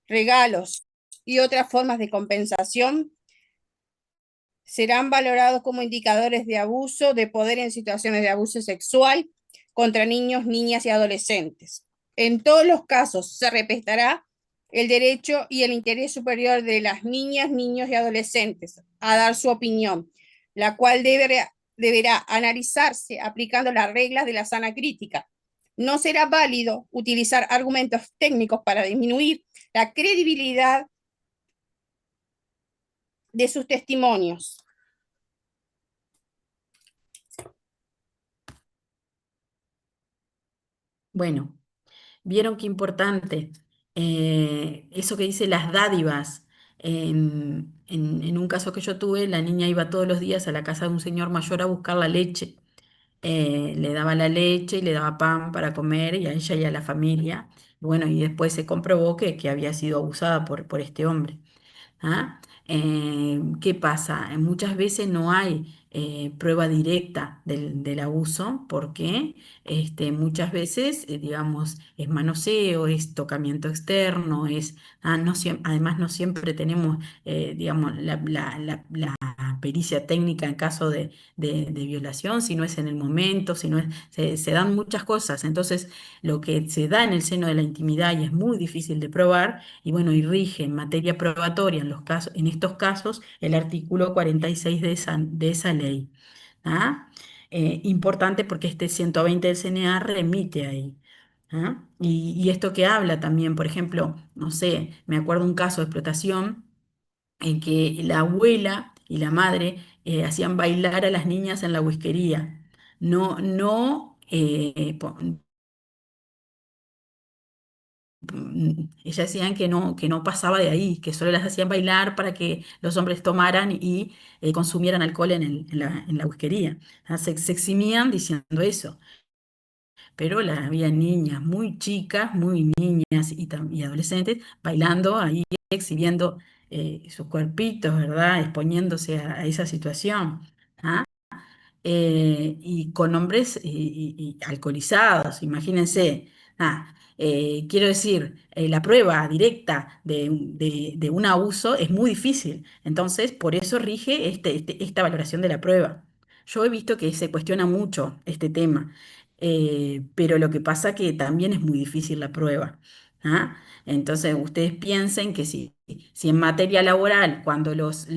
regalos y otras formas de compensación serán valorados como indicadores de abuso de poder en situaciones de abuso sexual contra niños, niñas y adolescentes. En todos los casos se respetará el derecho y el interés superior de las niñas, niños y adolescentes a dar su opinión, la cual deberá analizarse aplicando las reglas de la sana crítica. No será válido utilizar argumentos técnicos para disminuir la credibilidad de sus testimonios. Bueno, vieron qué importante eso que dice las dádivas. En un caso que yo tuve, la niña iba todos los días a la casa de un señor mayor a buscar la leche. Le daba la leche y le daba pan para comer y a ella y a la familia. Bueno, y después se comprobó que había sido abusada por este hombre. ¿Ah? ¿Qué pasa? Muchas veces no hay prueba directa del abuso porque muchas veces, digamos, es manoseo, es tocamiento externo, además no siempre tenemos, digamos, la pericia técnica en caso de violación, si no es en el momento, si no es, se dan muchas cosas. Entonces, lo que se da en el seno de la intimidad y es muy difícil de probar, y bueno, y rige en materia probatoria en los casos, en estos casos el artículo 46 de esa ley. ¿Ah? Importante porque este 120 del CNA remite ahí. ¿Ah? Y esto que habla también, por ejemplo, no sé, me acuerdo un caso de explotación en que la abuela y la madre hacían bailar a las niñas en la whiskería. No, no, ellas decían que no pasaba de ahí, que solo las hacían bailar para que los hombres tomaran y consumieran alcohol en la whiskería. Ah, se eximían diciendo eso, pero había niñas muy chicas, muy niñas y adolescentes bailando ahí, exhibiendo sus cuerpitos, ¿verdad? Exponiéndose a esa situación. ¿Ah? Y con hombres y alcoholizados, imagínense. Quiero decir, la prueba directa de un abuso es muy difícil, entonces por eso rige esta valoración de la prueba. Yo he visto que se cuestiona mucho este tema, pero lo que pasa que también es muy difícil la prueba. ¿Ah? Entonces ustedes piensen que si en materia laboral, cuando los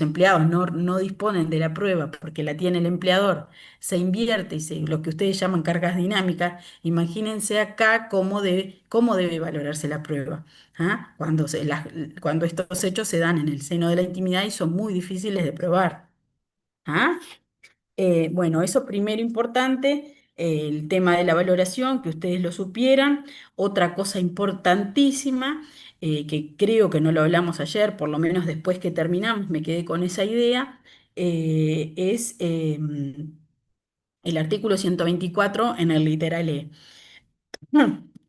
empleados no disponen de la prueba porque la tiene el empleador, se invierte lo que ustedes llaman cargas dinámicas, imagínense acá cómo debe valorarse la prueba. ¿Ah? Cuando estos hechos se dan en el seno de la intimidad y son muy difíciles de probar. ¿Ah? Bueno, eso primero importante, el tema de la valoración, que ustedes lo supieran. Otra cosa importantísima, que creo que no lo hablamos ayer, por lo menos después que terminamos, me quedé con esa idea, es el artículo 124 en el literal E.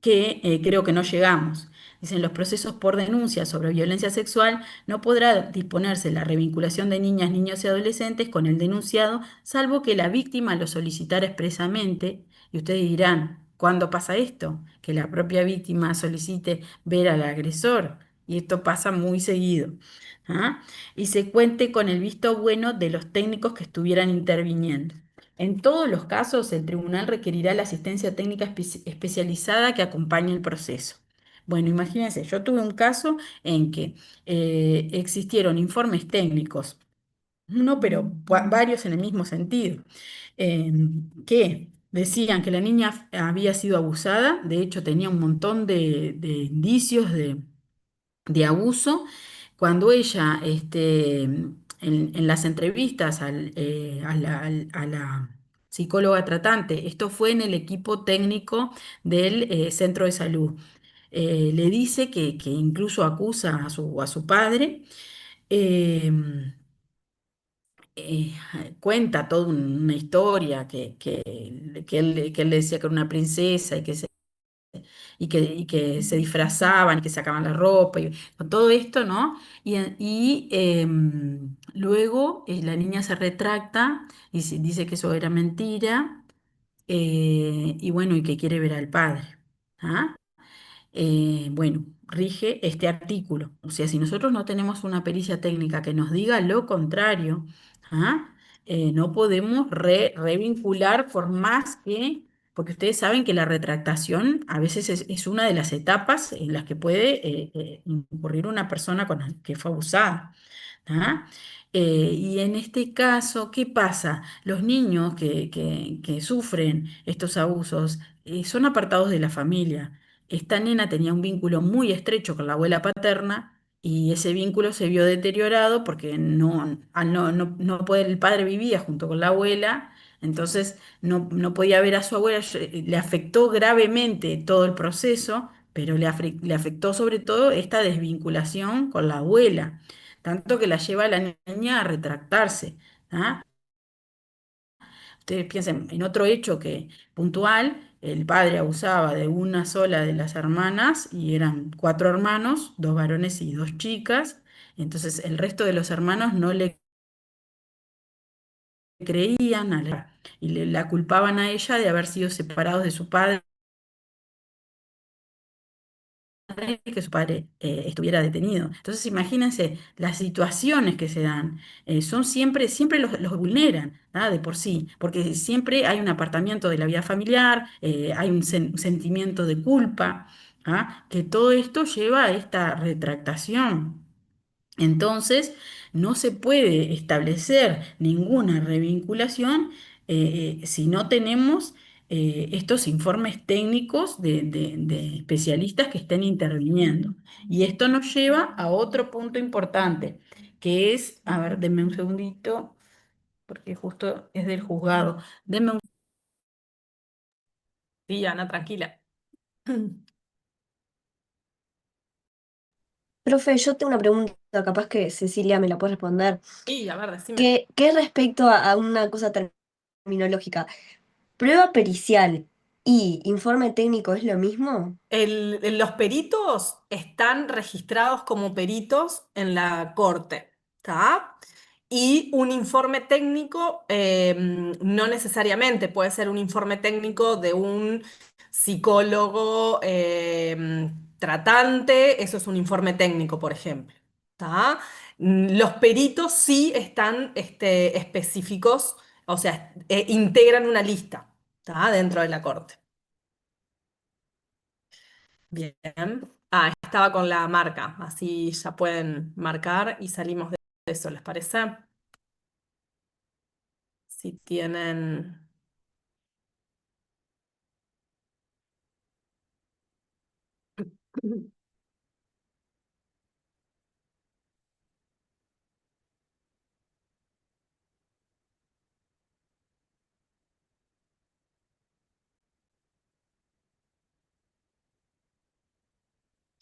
Que creo que no llegamos. Dicen, los procesos por denuncia sobre violencia sexual no podrá disponerse la revinculación de niñas, niños y adolescentes con el denunciado, salvo que la víctima lo solicitara expresamente. Y ustedes dirán, ¿cuándo pasa esto? Que la propia víctima solicite ver al agresor. Y esto pasa muy seguido. ¿Ah? Y se cuente con el visto bueno de los técnicos que estuvieran interviniendo. En todos los casos, el tribunal requerirá la asistencia técnica especializada que acompañe el proceso. Bueno, imagínense, yo tuve un caso en que existieron informes técnicos, no, pero varios en el mismo sentido, eh, que decían que la niña había sido abusada, de hecho tenía un montón de indicios de abuso, cuando ella, en las entrevistas a la psicóloga tratante, esto fue en el equipo técnico del centro de salud, le dice que incluso acusa a su padre, eh, eh, cuenta toda una historia que él le decía que era una princesa y que se disfrazaban, y que sacaban la ropa, y con todo esto, ¿no? Y luego la niña se retracta y dice que eso era mentira, y bueno, y que quiere ver al padre. ¿Ah? bueno, rige este artículo. O sea, si nosotros no tenemos una pericia técnica que nos diga lo contrario, ¿ah? No podemos revincular por más que, porque ustedes saben que la retractación a veces es una de las etapas en las que puede incurrir una persona que fue abusada. ¿Ah? Y en este caso, ¿qué pasa? Los niños que sufren estos abusos son apartados de la familia. Esta nena tenía un vínculo muy estrecho con la abuela paterna y ese vínculo se vio deteriorado porque no poder, el padre vivía junto con la abuela, entonces no podía ver a su abuela, le afectó gravemente todo el proceso, pero le afectó sobre todo esta desvinculación con la abuela tanto que la lleva a la niña a retractarse. ¿Ah? Ustedes piensen en otro hecho que puntual, el padre abusaba de una sola de las hermanas y eran cuatro hermanos, dos varones y dos chicas. Entonces el resto de los hermanos no le creían y la culpaban a ella de haber sido separados de su padre que su padre estuviera detenido. Entonces, imagínense las situaciones que se dan. Son siempre los vulneran, ¿ah? De por sí, porque siempre hay un apartamiento de la vida familiar, hay un sentimiento de culpa, ¿ah? Que todo esto lleva a esta retractación. Entonces, no se puede establecer ninguna revinculación si no tenemos estos informes técnicos de especialistas que estén interviniendo. Y esto nos lleva a otro punto importante, que es, a ver, denme un segundito, porque justo es del juzgado. Denme un... Sí, Ana, tranquila. Profe, yo tengo una pregunta, capaz que Cecilia me la puede responder. Y, a ver, decime. ¿Qué respecto a una cosa terminológica? ¿Prueba pericial y informe técnico es lo mismo? Los peritos están registrados como peritos en la corte, ¿está? Y un informe técnico no necesariamente puede ser un informe técnico de un psicólogo tratante, eso es un informe técnico, por ejemplo, ¿está? Los peritos sí están específicos, o sea, integran una lista, ¿está? Dentro de la corte. Bien. Ah, estaba con la marca, así ya pueden marcar y salimos de eso, ¿les parece? Si tienen...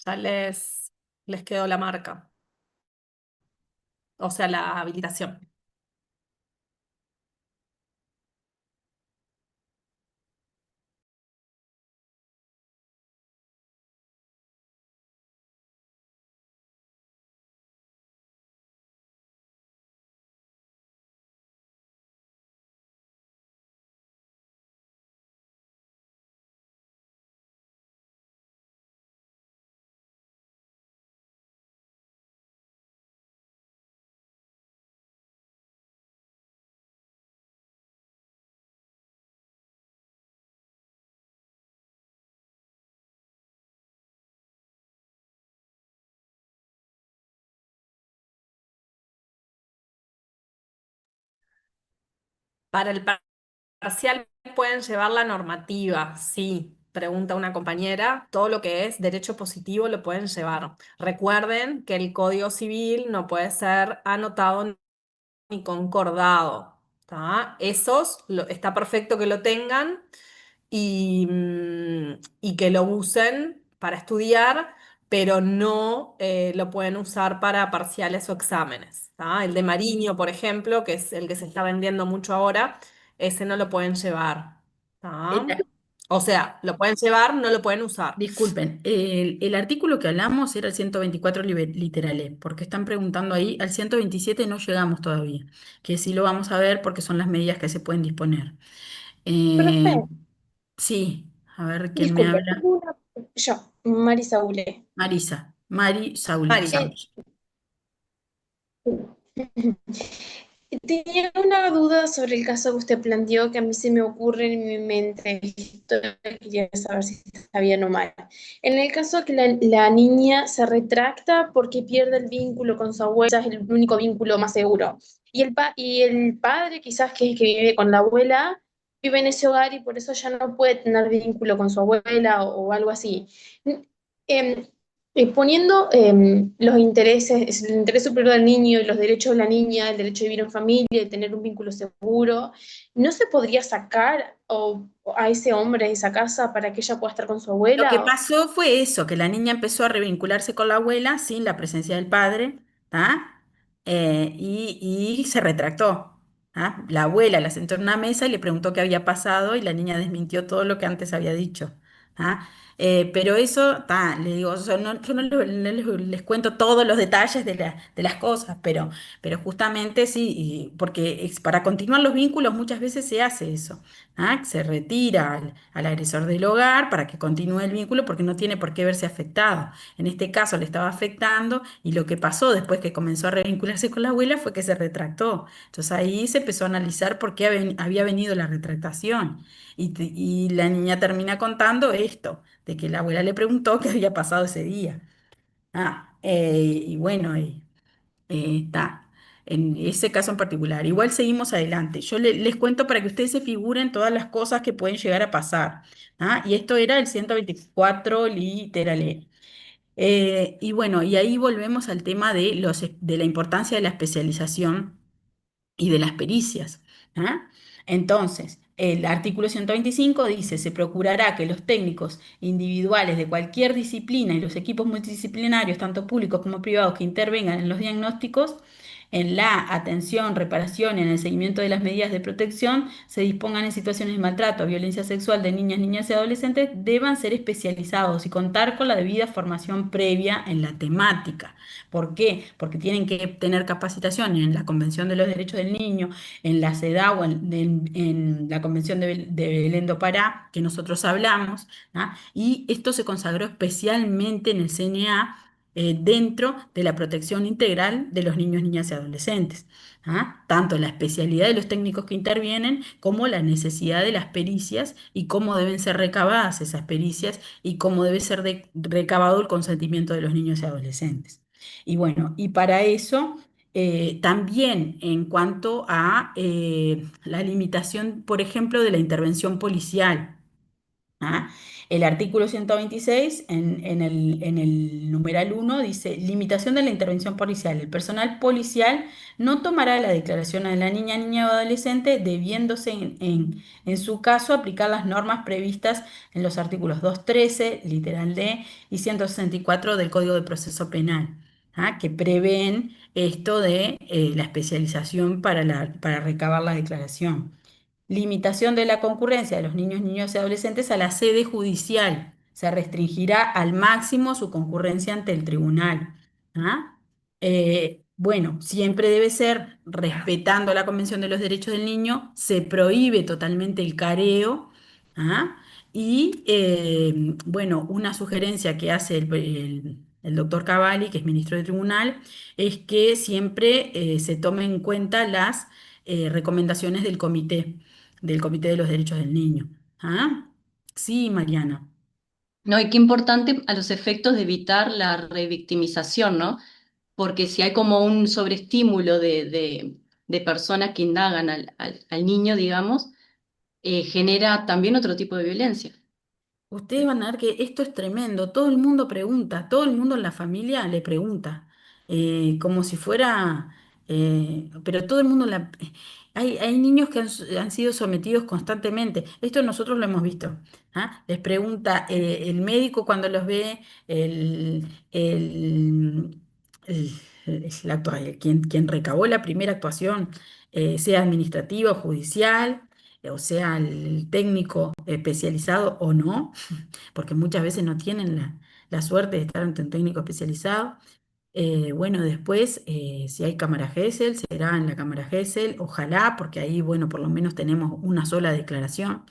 Ya les quedó la marca, o sea, la habilitación. Para el parcial pueden llevar la normativa, sí, pregunta una compañera. Todo lo que es derecho positivo lo pueden llevar. Recuerden que el Código Civil no puede ser anotado ni concordado. ¿Tá? Esos está perfecto que lo tengan y que lo usen para estudiar, pero no lo pueden usar para parciales o exámenes. ¿Tá? El de Mariño, por ejemplo, que es el que se está vendiendo mucho ahora, ese no lo pueden llevar. ¿Tá? O sea, lo pueden llevar, no lo pueden usar. Disculpen, el artículo que hablamos era el 124 literales, porque están preguntando ahí, al 127 no llegamos todavía, que sí lo vamos a ver porque son las medidas que se pueden disponer. Profe, Eh, sí, a ver quién me disculpe, habla. tengo yo. Mari Saule. Mari Saule. Marisa. Tenía una duda sobre el caso que usted planteó que a mí se me ocurre en mi mente. Esto quería saber si está bien o mal. En el caso que la niña se retracta porque pierde el vínculo con su abuela, es el único vínculo más seguro. Y el padre, quizás que es que vive con la abuela, vive en ese hogar y por eso ya no puede tener vínculo con su abuela o algo así. Em, poniendo los intereses, el interés superior del niño y los derechos de la niña, el derecho de vivir en familia, de tener un vínculo seguro, ¿no se podría sacar a ese hombre de esa casa para que ella pueda estar con su Lo que abuela? pasó fue eso, que la niña empezó a revincularse con la abuela sin la presencia del padre, ¿tá? Y se retractó, ¿tá? La abuela la sentó en una mesa y le preguntó qué había pasado y la niña desmintió todo lo que antes había dicho, ¿tá? Pero eso, tá, le digo, yo no les cuento todos los detalles de las cosas, pero justamente sí, porque para continuar los vínculos muchas veces se hace eso. Se retira al agresor del hogar para que continúe el vínculo porque no tiene por qué verse afectado. En este caso le estaba afectando y lo que pasó después que comenzó a revincularse con la abuela fue que se retractó. Entonces ahí se empezó a analizar por qué había venido la retractación. Y la niña termina contando esto, de que la abuela le preguntó qué había pasado ese día. Y bueno, está. En ese caso en particular. Igual seguimos adelante. Yo les cuento para que ustedes se figuren todas las cosas que pueden llegar a pasar. Y esto era el 124 literal. Y bueno, y ahí volvemos al tema de la importancia de la especialización y de las pericias. ¿Ah? Entonces, el artículo 125 dice, se procurará que los técnicos individuales de cualquier disciplina y los equipos multidisciplinarios, tanto públicos como privados, que intervengan en los diagnósticos, en la atención, reparación y en el seguimiento de las medidas de protección, se dispongan en situaciones de maltrato o violencia sexual de niñas, niñas y adolescentes, deban ser especializados y contar con la debida formación previa en la temática. ¿Por qué? Porque tienen que tener capacitación en la Convención de los Derechos del Niño, en la CEDAW, en la Convención de Belén do Pará, que nosotros hablamos, y esto se consagró especialmente en el CNA dentro de la protección integral de los niños, niñas y adolescentes. Tanto la especialidad de los técnicos que intervienen como la necesidad de las pericias y cómo deben ser recabadas esas pericias y cómo debe ser recabado el consentimiento de los niños y adolescentes. Y bueno, y para eso también en cuanto a la limitación, por ejemplo, de la intervención policial. ¿Ah? El artículo 126 en el numeral 1 dice, limitación de la intervención policial. El personal policial no tomará la declaración de la niña, niña o adolescente, debiéndose en su caso aplicar las normas previstas en los artículos 213, literal D, y 164 del Código de Proceso Penal, que prevén esto de la especialización para recabar la declaración. Limitación de la concurrencia de los niños, niños y adolescentes a la sede judicial. Se restringirá al máximo su concurrencia ante el tribunal. ¿Ah? Bueno, siempre debe ser respetando la Convención de los Derechos del Niño, se prohíbe totalmente el careo. ¿Ah? Y bueno, una sugerencia que hace el doctor Cavalli, que es ministro del tribunal, es que siempre se tomen en cuenta las recomendaciones del Comité de los Derechos del Niño. ¿Ah? Sí, Mariana. No, y qué importante a los efectos de evitar la revictimización, ¿no? Porque si hay como un sobreestímulo de personas que indagan al niño, digamos, genera también otro tipo de violencia. Ustedes van a ver que esto es tremendo. Todo el mundo pregunta, todo el mundo en la familia le pregunta, como si fuera, pero todo el mundo hay niños que han sido sometidos constantemente. Esto nosotros lo hemos visto. Les pregunta el médico cuando los ve, el, el- quien recabó la primera actuación, sea administrativa o judicial, o sea el técnico especializado o no, porque muchas veces no tienen la suerte de estar ante un técnico especializado. Bueno, después, si hay cámara Gesell, será en la cámara Gesell, ojalá, porque ahí, bueno, por lo menos tenemos una sola declaración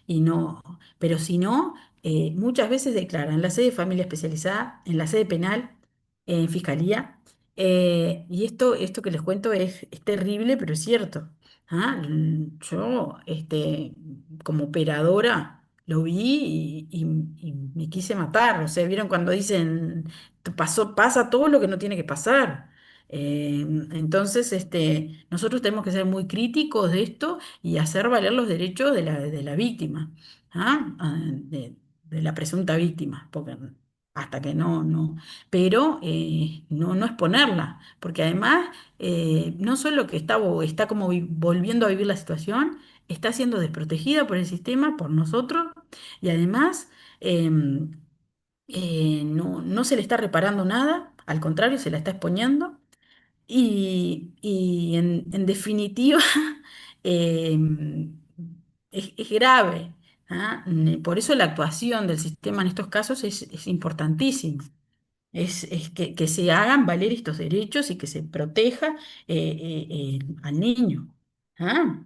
y no, pero si no, muchas veces declaran en la sede de familia especializada, en la sede penal, en fiscalía. Y esto que les cuento es terrible, pero es cierto. Yo, como operadora, lo vi y me quise matar. O sea, ¿vieron cuando dicen, pasa todo lo que no tiene que pasar? Entonces, nosotros tenemos que ser muy críticos de esto y hacer valer los derechos de la víctima, de la presunta víctima, porque hasta que no, pero no exponerla, porque además no solo que está como volviendo a vivir la situación, está siendo desprotegida por el sistema, por nosotros, y además em, no se le está reparando nada, al contrario, se la está exponiendo. Y en definitiva, em, es grave. Por eso la actuación del sistema en estos casos es importantísima. Es que se hagan valer estos derechos y que se proteja al niño. ¿Ah?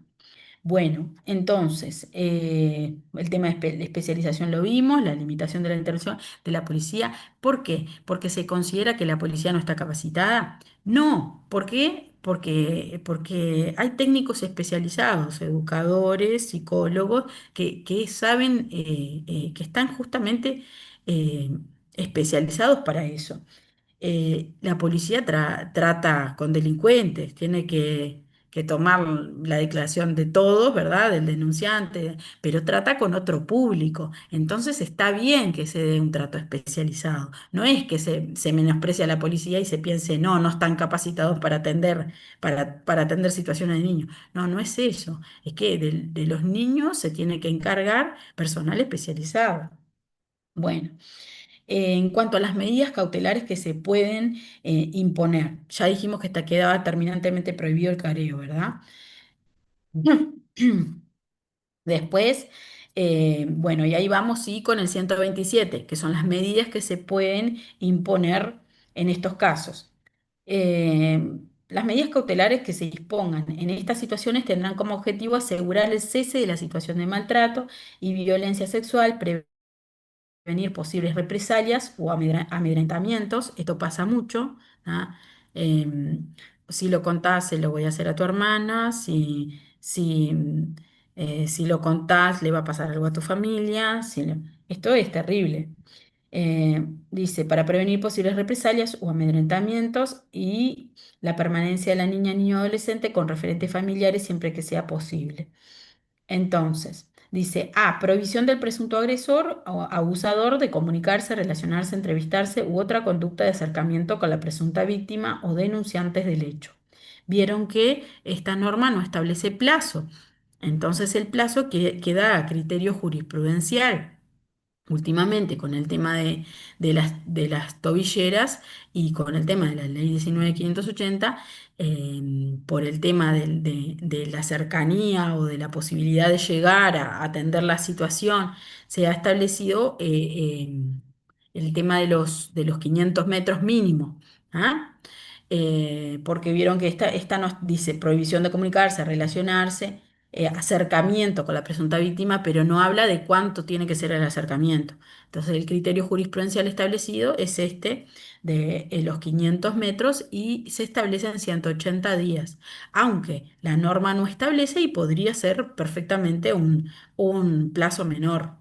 Bueno, entonces, el tema de especialización lo vimos, la limitación de la intervención de la policía. ¿Por qué? ¿Porque se considera que la policía no está capacitada? No. ¿Por qué? Porque hay técnicos especializados, educadores, psicólogos, que saben, que están justamente eh, especializados para eso. La policía trata con delincuentes, tiene que tomar la declaración de todos, ¿verdad? Del denunciante, pero trata con otro público. Entonces está bien que se dé un trato especializado. No es que se menosprecie a la policía y se piense, no están capacitados para atender situaciones de niños. No es eso. Es que de los niños se tiene que encargar personal especializado. Bueno. En cuanto a las medidas cautelares que se pueden imponer, ya dijimos que quedaba terminantemente prohibido el careo, ¿verdad? Después, bueno, y ahí vamos sí con el 127, que son las medidas que se pueden imponer en estos casos. Las medidas cautelares que se dispongan en estas situaciones tendrán como objetivo asegurar el cese de la situación de maltrato y violencia sexual, prevenir posibles represalias o amedrentamientos. Esto pasa mucho. ¿Ah? Em, si lo contás, se lo voy a hacer a tu hermana. Si lo contás, le va a pasar algo a tu familia. Esto es terrible. Dice, para prevenir posibles represalias o amedrentamientos y la permanencia de la niña, niño, adolescente con referentes familiares siempre que sea posible. Entonces, dice A, prohibición del presunto agresor o abusador de comunicarse, relacionarse, entrevistarse u otra conducta de acercamiento con la presunta víctima o denunciantes del hecho. Vieron que esta norma no establece plazo. Entonces el plazo queda a criterio jurisprudencial. Últimamente, con el tema de las tobilleras y con el tema de la ley 19.580, por el tema de la cercanía o de la posibilidad de llegar a atender la situación, se ha establecido el tema de los 500 metros mínimo. ¿Ah? Porque vieron que esta nos dice prohibición de comunicarse, relacionarse, acercamiento con la presunta víctima, pero no habla de cuánto tiene que ser el acercamiento. Entonces, el criterio jurisprudencial establecido es de los 500 metros y se establece en 180 días, aunque la norma no establece y podría ser perfectamente un plazo menor.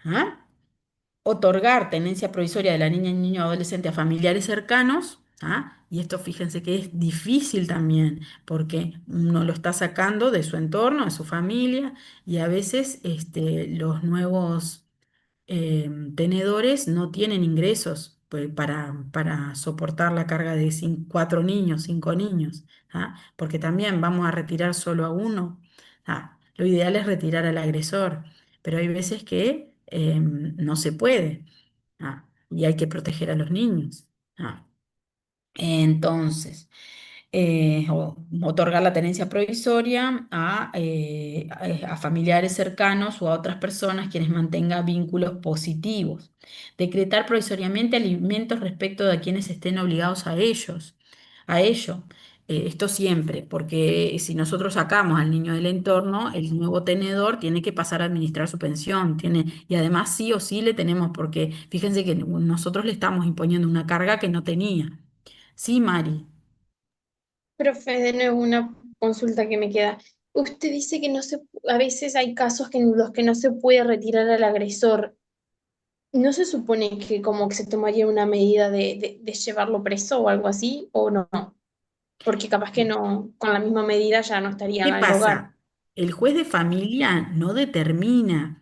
¿Ah? Otorgar tenencia provisoria de la niña y niño adolescente a familiares cercanos. Y esto fíjense que es difícil también, porque uno lo está sacando de su entorno, de su familia, y a veces los nuevos tenedores no tienen ingresos pues, para soportar la carga de 4 niños, 5 niños. Porque también vamos a retirar solo a uno. Lo ideal es retirar al agresor, pero hay veces que no se puede. Y hay que proteger a los niños. Entonces, otorgar la tenencia provisoria a familiares cercanos o a otras personas quienes mantengan vínculos positivos. Decretar provisoriamente alimentos respecto de quienes estén obligados a ello. Esto siempre, porque si nosotros sacamos al niño del entorno, el nuevo tenedor tiene que pasar a administrar su pensión, y además sí o sí le tenemos, porque fíjense que nosotros le estamos imponiendo una carga que no tenía. Sí, Mari. Profe, de nuevo una consulta que me queda. Usted dice que no se, a veces hay casos en los que no se puede retirar al agresor. ¿No se supone que como que se tomaría una medida de llevarlo preso o algo así? ¿O no? Porque capaz que no, con la misma medida ya no estaría ¿Qué en el hogar. pasa? El juez de familia no determina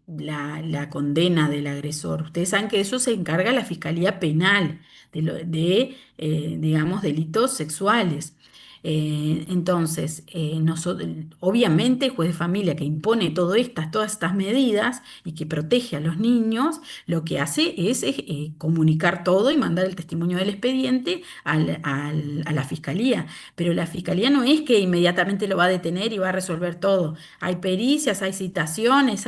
la condena del agresor. Ustedes saben que eso se encarga la Fiscalía Penal digamos, delitos sexuales. Entonces, obviamente el juez de familia que impone todas estas medidas y que protege a los niños, lo que hace es comunicar todo y mandar el testimonio del expediente a la Fiscalía. Pero la Fiscalía no es que inmediatamente lo va a detener y va a resolver todo. Hay pericias, hay citaciones,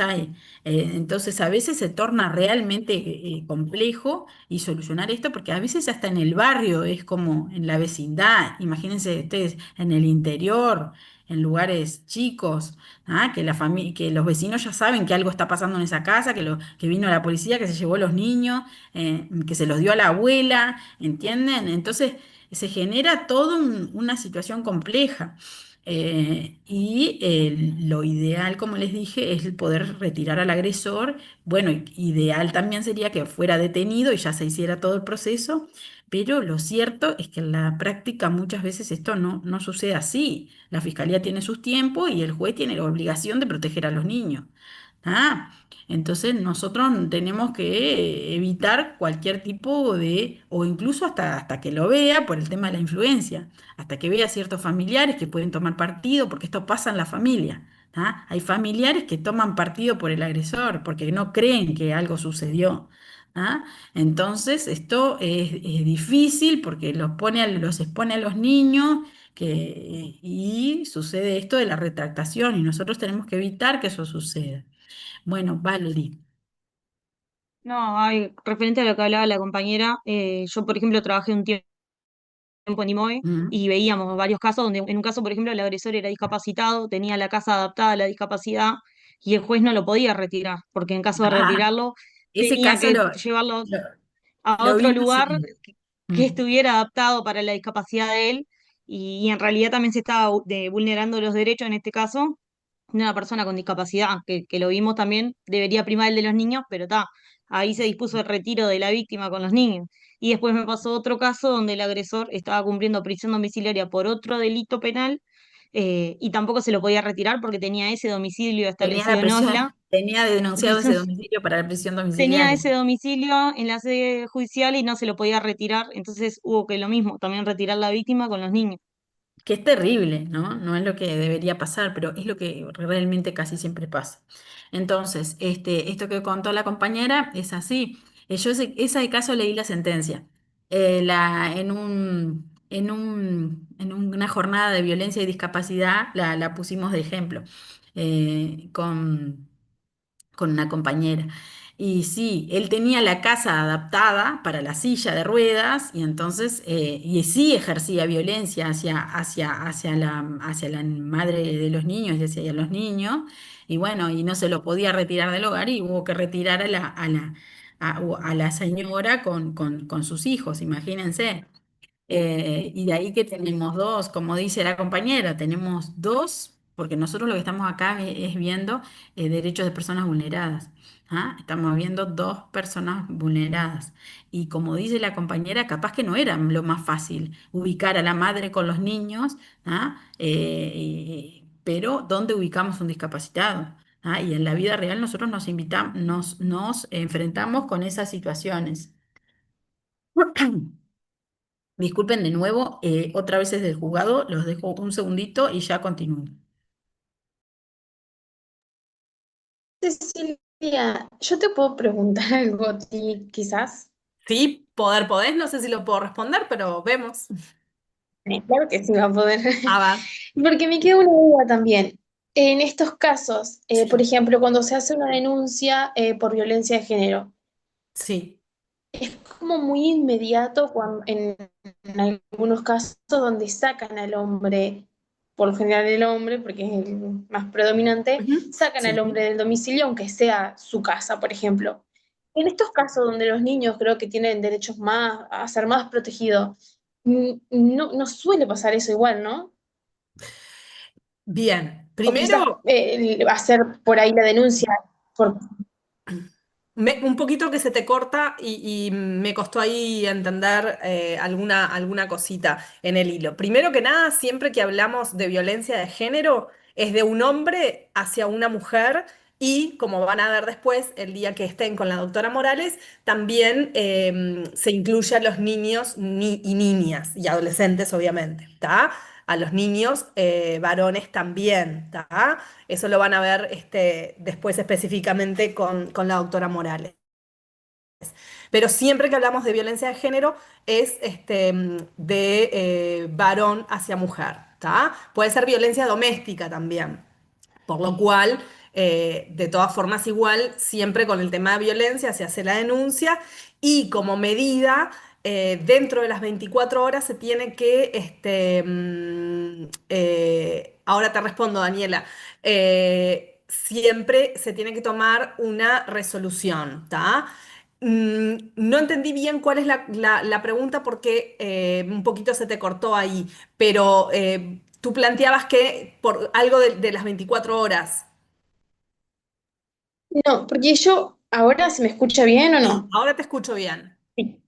entonces a veces se torna realmente complejo y solucionar esto porque a veces hasta en el barrio es como en la vecindad. Imagínense ustedes en el interior, en lugares chicos, que que los vecinos ya saben que algo está pasando en esa casa, que vino la policía, que se llevó los niños, que se los dio a la abuela, ¿entienden? Entonces se genera toda una situación compleja. Lo ideal, como les dije, es el poder retirar al agresor. Bueno, ideal también sería que fuera detenido y ya se hiciera todo el proceso, pero lo cierto es que en la práctica muchas veces esto no sucede así. La fiscalía tiene sus tiempos y el juez tiene la obligación de proteger a los niños. ¿Ah? Entonces nosotros tenemos que evitar cualquier tipo o incluso hasta que lo vea por el tema de la influencia, hasta que vea ciertos familiares que pueden tomar partido, porque esto pasa en la familia. Hay familiares que toman partido por el agresor, porque no creen que algo sucedió. Entonces esto es difícil porque los expone a los niños y sucede esto de la retractación y nosotros tenemos que evitar que eso suceda. Bueno, Valerie. No, referente a lo que hablaba la compañera, yo por ejemplo trabajé un tiempo en Imoe Mm. y veíamos varios casos donde en un caso, por ejemplo, el agresor era discapacitado, tenía la casa adaptada a la discapacidad y el juez no lo podía retirar, porque en caso de Ah, retirarlo ese tenía caso que llevarlo lo, a lo otro vimos lugar en... que Mm. estuviera adaptado para la discapacidad de él y en realidad también se estaba vulnerando los derechos en este caso de una persona con discapacidad, que lo vimos también, debería primar el de los niños, pero está, ahí se dispuso el retiro de la víctima con los niños. Y después me pasó otro caso donde el agresor estaba cumpliendo prisión domiciliaria por otro delito penal y tampoco se lo podía retirar porque tenía ese domicilio Tenía la establecido en prisión, Osla. tenía denunciado ese domicilio para la prisión Tenía domiciliaria. ese domicilio en la sede judicial y no se lo podía retirar, entonces hubo que lo mismo, también retirar la víctima con los niños. Que es terrible, ¿no? No es lo que debería pasar, pero es lo que realmente casi siempre pasa. Entonces, esto que contó la compañera es así. Yo ese caso leí la sentencia. En una jornada de violencia y discapacidad la pusimos de ejemplo con una compañera. Y sí, él tenía la casa adaptada para la silla de ruedas y entonces, y sí ejercía violencia hacia la madre de los niños y hacia los niños, y bueno, y no se lo podía retirar del hogar y hubo que retirar a la señora con sus hijos, imagínense. Y de ahí que tenemos dos, como dice la compañera, tenemos dos, porque nosotros lo que estamos acá es viendo derechos de personas vulneradas. Estamos viendo dos personas vulneradas. Y como dice la compañera, capaz que no era lo más fácil ubicar a la madre con los niños, pero ¿dónde ubicamos un discapacitado? Y en la vida real nosotros nos enfrentamos con esas situaciones. Disculpen de nuevo, otra vez desde el juzgado, los dejo un segundito y ya continúo. Cecilia, yo te puedo preguntar algo a ti, quizás. Sí, podés, no sé si lo puedo responder, pero vemos. Claro que sí va a poder. A ver, Porque me queda una duda también. En estos casos, por Sí, ejemplo, cuando se hace una denuncia por violencia de género, sí. es como como muy inmediato en algunos casos donde sacan al hombre, por lo general el hombre, porque es el más predominante, Ujú. sacan al Sí. hombre del domicilio, aunque sea su casa, por ejemplo. En estos casos donde los niños creo que tienen derechos más, a ser más protegidos, no suele pasar eso igual, ¿no? Bien, O quizás primero, hacer por ahí la denuncia. Por... un poquito que se te corta y me costó ahí entender alguna cosita en el hilo. Primero que nada, siempre que hablamos de violencia de género, es de un hombre hacia una mujer y, como van a ver después, el día que estén con la doctora Morales, también se incluye a los niños y niñas y adolescentes, obviamente, ¿está? A los niños varones también, ¿está? Eso lo van a ver después específicamente con la doctora Morales. Pero siempre que hablamos de violencia de género es de varón hacia mujer, ¿tá? Puede ser violencia doméstica también. Por lo cual, de todas formas, igual, siempre con el tema de violencia se hace la denuncia y como medida, dentro de las 24 horas se tiene que, ahora te respondo, Daniela, siempre se tiene que tomar una resolución, ¿tá? No entendí bien cuál es la pregunta porque un poquito se te cortó ahí, pero tú planteabas que por algo de las 24 horas. No, porque yo, ¿ahora se me escucha bien o Sí, no? ahora te escucho bien. Sí.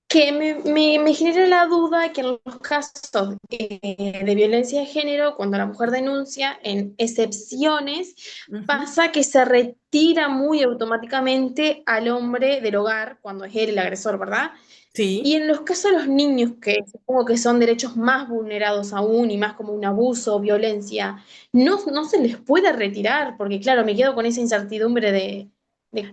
Que me genera la duda que en los casos de violencia de género, cuando la mujer denuncia, en excepciones, Ujú. pasa que se retira muy automáticamente al hombre del hogar, cuando es él el agresor, ¿verdad? Y Sí. en los casos de los niños, que supongo que son derechos más vulnerados aún y más como un abuso o violencia, no se les puede retirar, porque claro, me quedo con esa incertidumbre de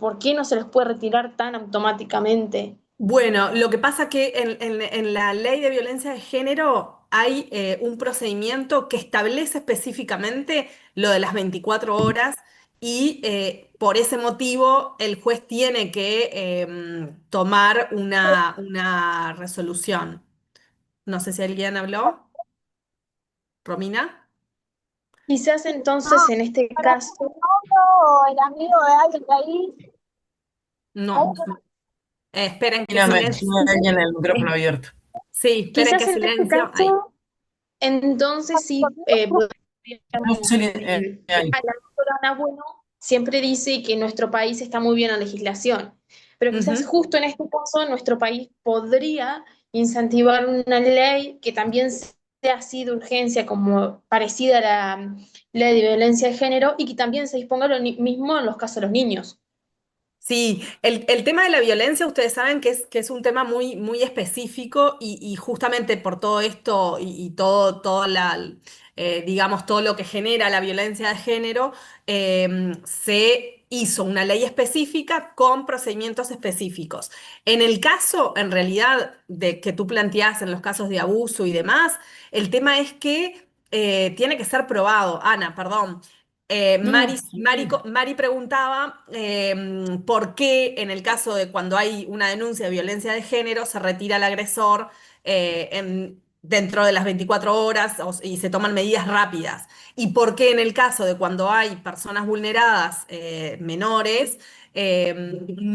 por qué no se les puede retirar tan automáticamente. Bueno, lo que pasa que en la ley de violencia de género hay un procedimiento que establece específicamente lo de las 24 horas y por ese motivo el juez tiene que tomar una resolución. No sé si alguien habló. ¿Romina? Quizás entonces en este caso, El amigo de alguien de ahí. No. Esperen que Tiene silencio. tiene alguien el micrófono eh, abierto. Sí, esperen quizás que en este silencio. Ahí. caso, entonces sí podríamos decir, a la doctora Ana Bueno siempre dice que en nuestro país está muy bien la legislación, pero quizás Ujú. justo en este caso nuestro país podría incentivar una ley que también sea así de urgencia, como parecida a la ley de violencia de género, y que también se disponga lo mismo en los casos de los niños. Sí, el tema de la violencia, ustedes saben que es un tema muy específico y justamente por todo esto y digamos, todo lo que genera la violencia de género, se hizo una ley específica con procedimientos específicos. En el caso, en realidad, de que tú planteás en los casos de abuso y demás, el tema es que tiene que ser probado. Ana, perdón. No, tranquila. Mari preguntaba por qué en el caso de cuando hay una denuncia de violencia de género se retira al agresor dentro de las 24 horas y se toman medidas rápidas. Y por qué en el caso de cuando hay personas vulneradas menores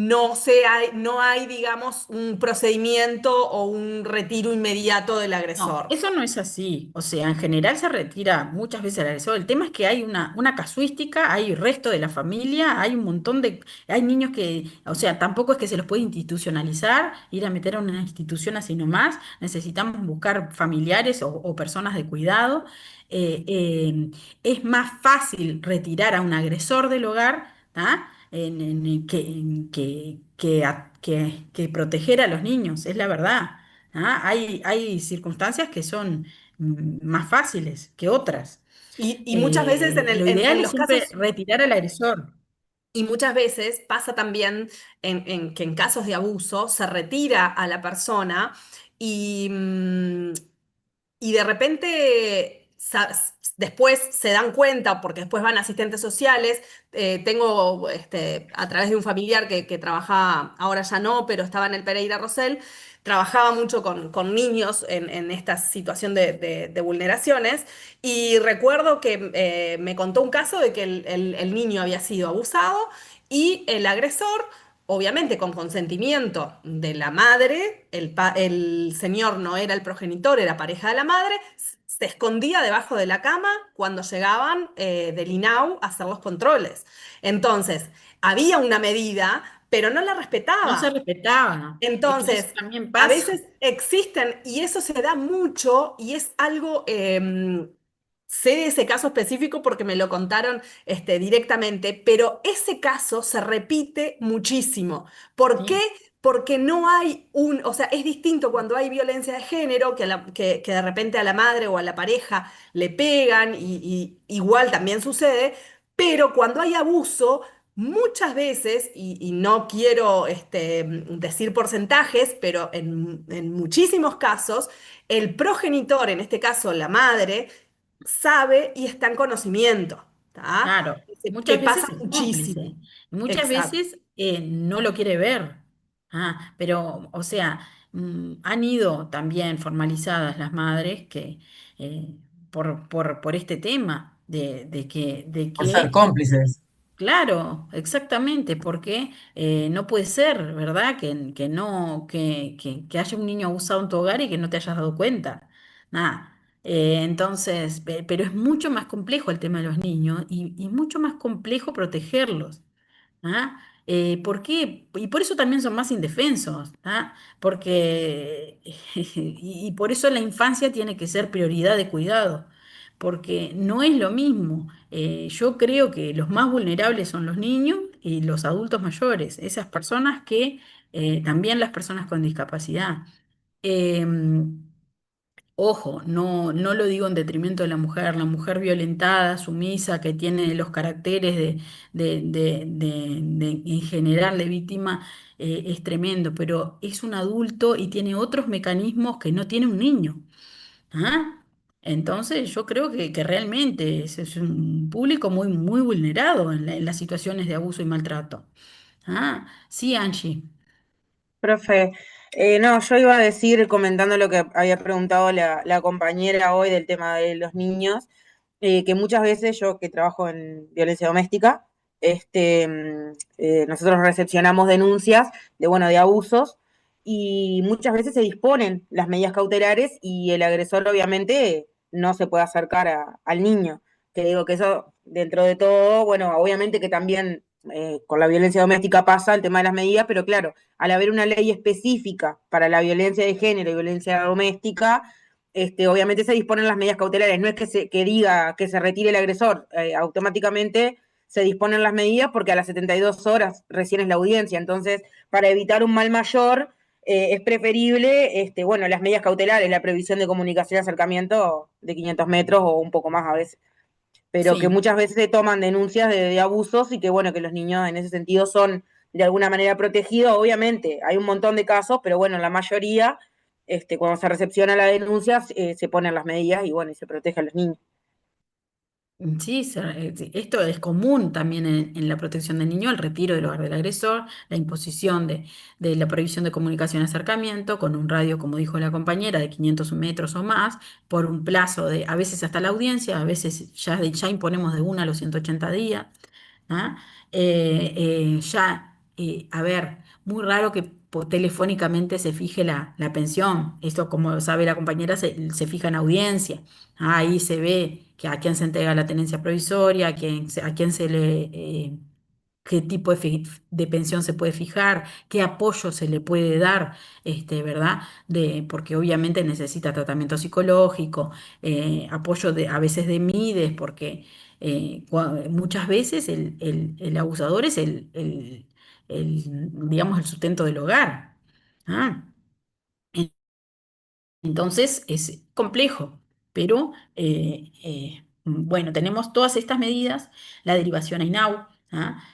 no hay, digamos, un procedimiento o un retiro inmediato del No, agresor. eso no es así. O sea, en general se retira muchas veces el agresor. El tema es que hay una casuística, hay resto de la familia, hay un montón de... Hay niños que, o sea, tampoco es que se los puede institucionalizar, ir a meter a una institución así nomás. Necesitamos buscar familiares o personas de cuidado. Es más fácil retirar a un agresor del hogar, ¿tá? Que proteger a los niños, es la verdad. Hay circunstancias que son más fáciles que otras. Y muchas veces Lo ideal en es los siempre casos. retirar al agresor. Y muchas veces pasa también en que en casos de abuso se retira a la persona y, y de repente después se dan cuenta, porque después van asistentes sociales. Tengo a través de un familiar que trabajaba, ahora ya no, pero estaba en el Pereira Rosell, trabajaba mucho con niños en esta situación de vulneraciones, y recuerdo que me contó un caso de que el niño había sido abusado y el agresor, obviamente con consentimiento de la madre, el señor no era el progenitor, era pareja de la madre, se escondía debajo de la cama cuando llegaban del INAU a hacer los controles. Entonces, había una medida, pero no la No se respetaba. respetaba. Es que eso Entonces, también a pasa. veces existen, y eso se da mucho, y es algo, sé de ese caso específico porque me lo contaron directamente, pero ese caso se repite muchísimo. ¿Por qué? Sí, Porque no hay o sea, es distinto cuando hay violencia de género, que de repente a la madre o a la pareja le pegan, y igual también sucede, pero cuando hay abuso, muchas veces, y no quiero decir porcentajes, pero en muchísimos casos, el progenitor, en este caso la madre, sabe y está en conocimiento, ¿tá? claro. Que Muchas pasa veces es cómplice. muchísimo. Y muchas Exacto. veces no lo quiere ver. Pero, o sea, han ido también formalizadas las madres que por este tema de Por ser que cómplices. claro, exactamente, porque no puede ser, ¿verdad? Que no, que haya un niño abusado en tu hogar y que no te hayas dado cuenta. Nada. Entonces, pero es mucho más complejo el tema de los niños y mucho más complejo protegerlos. ¿Ah? ¿Por qué? Y por eso también son más indefensos, Porque, y por eso la infancia tiene que ser prioridad de cuidado, porque no es lo mismo. Yo creo que los más vulnerables son los niños y los adultos mayores, esas personas que, también las personas con discapacidad. Em, Ojo, no lo digo en detrimento de la mujer violentada, sumisa, que tiene los caracteres en general de víctima, es tremendo, pero es un adulto y tiene otros mecanismos que no tiene un niño. ¿Ah? Entonces yo creo que realmente es un público muy, muy vulnerado en las situaciones de abuso y maltrato. Sí, Angie. Profe, no, yo iba a decir, comentando lo que había preguntado la compañera hoy del tema de los niños, que muchas veces yo que trabajo en violencia doméstica, nosotros recepcionamos denuncias de, bueno, de abusos y muchas veces se disponen las medidas cautelares y el agresor obviamente no se puede acercar al niño. Que digo que eso, dentro de todo, bueno, obviamente que también con la violencia doméstica pasa el tema de las medidas, pero claro, al haber una ley específica para la violencia de género y violencia doméstica, obviamente se disponen las medidas cautelares. No es que diga que se retire el agresor, automáticamente se disponen las medidas porque a las 72 horas recién es la audiencia. Entonces, para evitar un mal mayor, es preferible, bueno, las medidas cautelares, la previsión de comunicación y acercamiento de 500 metros o un poco más a veces, pero que Sí. muchas veces se toman denuncias de abusos y que bueno, que los niños en ese sentido son de alguna manera protegidos. Obviamente, hay un montón de casos, pero bueno, la mayoría, cuando se recepciona la denuncia, se ponen las medidas y bueno, y se protege a los niños. Sí, sí, esto es común también en la protección del niño, el retiro del hogar del agresor, la imposición de la prohibición de comunicación y acercamiento con un radio, como dijo la compañera, de 500 metros o más, por un plazo de a veces hasta la audiencia, a veces ya imponemos de 1 a los 180 días. ¿Ah? A ver, muy raro que telefónicamente se fije la pensión. Esto, como sabe la compañera, se fija en audiencia. Ahí se ve que a quién se entrega la tenencia provisoria, a quién se le, qué tipo de pensión se puede fijar, qué apoyo se le puede dar, ¿verdad? Porque obviamente necesita tratamiento psicológico, apoyo a veces de MIDES, porque muchas veces el abusador es digamos, el sustento del hogar. ¿Ah? Entonces es complejo, pero bueno, tenemos todas estas medidas, la derivación a INAU,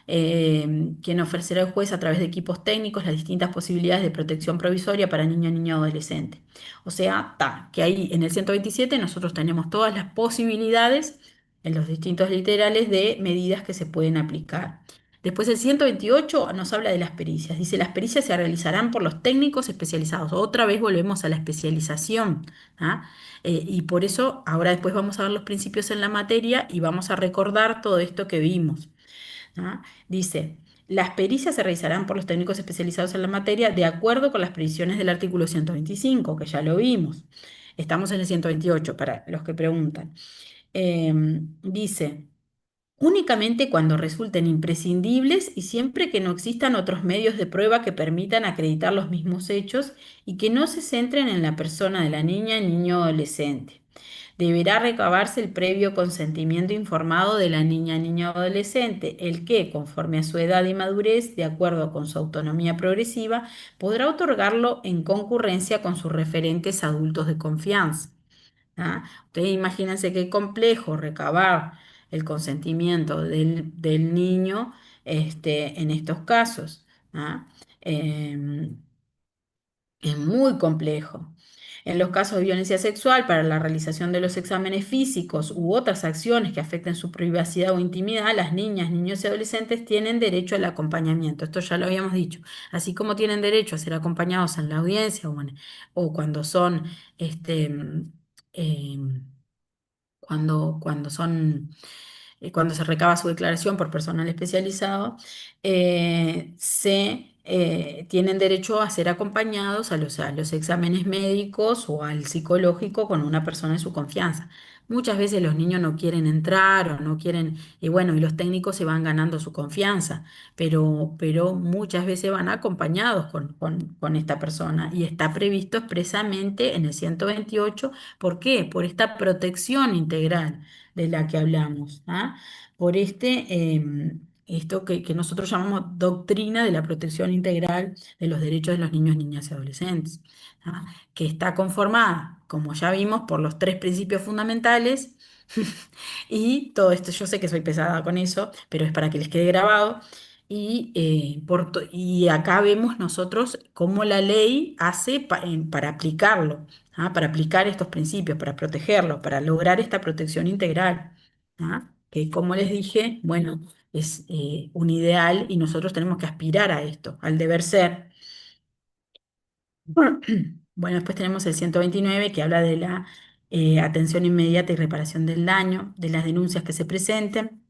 quien ofrecerá al juez a través de equipos técnicos las distintas posibilidades de protección provisoria para niño, niña o adolescente. O sea, que ahí en el 127 nosotros tenemos todas las posibilidades en los distintos literales de medidas que se pueden aplicar. Después el 128 nos habla de las pericias. Dice, las pericias se realizarán por los técnicos especializados. Otra vez volvemos a la especialización. Y por eso ahora después vamos a ver los principios en la materia y vamos a recordar todo esto que vimos. Dice, las pericias se realizarán por los técnicos especializados en la materia de acuerdo con las previsiones del artículo 125, que ya lo vimos. Estamos en el 128, para los que preguntan. Dice, únicamente cuando resulten imprescindibles y siempre que no existan otros medios de prueba que permitan acreditar los mismos hechos y que no se centren en la persona de la niña, niño o adolescente. Deberá recabarse el previo consentimiento informado de la niña, niño o adolescente, el que, conforme a su edad y madurez, de acuerdo con su autonomía progresiva, podrá otorgarlo en concurrencia con sus referentes adultos de confianza. Ustedes imagínense qué complejo recabar el consentimiento del niño en estos casos. Em, es muy complejo. En los casos de violencia sexual, para la realización de los exámenes físicos u otras acciones que afecten su privacidad o intimidad, las niñas, niños y adolescentes tienen derecho al acompañamiento. Esto ya lo habíamos dicho. Así como tienen derecho a ser acompañados en la audiencia o cuando son, em, cuando son cuando se recaba su declaración por personal especializado, tienen derecho a ser acompañados a los exámenes médicos o al psicológico con una persona de su confianza. Muchas veces los niños no quieren entrar o no quieren, y bueno, y los técnicos se van ganando su confianza, pero muchas veces van acompañados con esta persona y está previsto expresamente en el 128. ¿Por qué? Por esta protección integral de la que hablamos, por esto que nosotros llamamos doctrina de la protección integral de los derechos de los niños, niñas y adolescentes, que está conformada, como ya vimos, por los tres principios fundamentales. Y todo esto, yo sé que soy pesada con eso, pero es para que les quede grabado. Y acá vemos nosotros cómo la ley hace para aplicarlo, para aplicar estos principios, para protegerlo, para lograr esta protección integral, que como les dije, bueno, es un ideal y nosotros tenemos que aspirar a esto, al deber ser. Bueno, después tenemos el 129 que habla de la atención inmediata y reparación del daño, de las denuncias que se presenten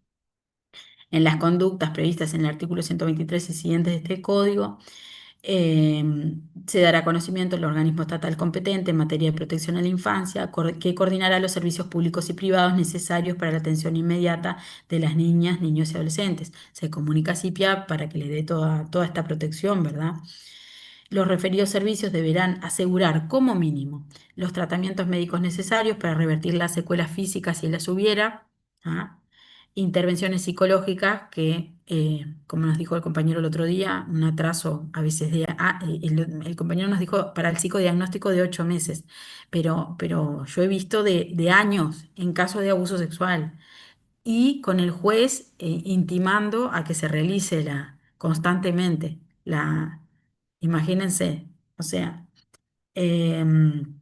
en las conductas previstas en el artículo 123 y siguientes de este código. Se dará conocimiento al organismo estatal competente en materia de protección a la infancia, que coordinará los servicios públicos y privados necesarios para la atención inmediata de las niñas, niños y adolescentes. Se comunica a CIPIA para que le dé toda esta protección, ¿verdad? Los referidos servicios deberán asegurar como mínimo los tratamientos médicos necesarios para revertir las secuelas físicas si las hubiera, intervenciones psicológicas que, como nos dijo el compañero el otro día, un atraso a veces el compañero nos dijo para el psicodiagnóstico de 8 meses, pero yo he visto de años en caso de abuso sexual y con el juez intimando a que se realice constantemente imagínense, o sea, em,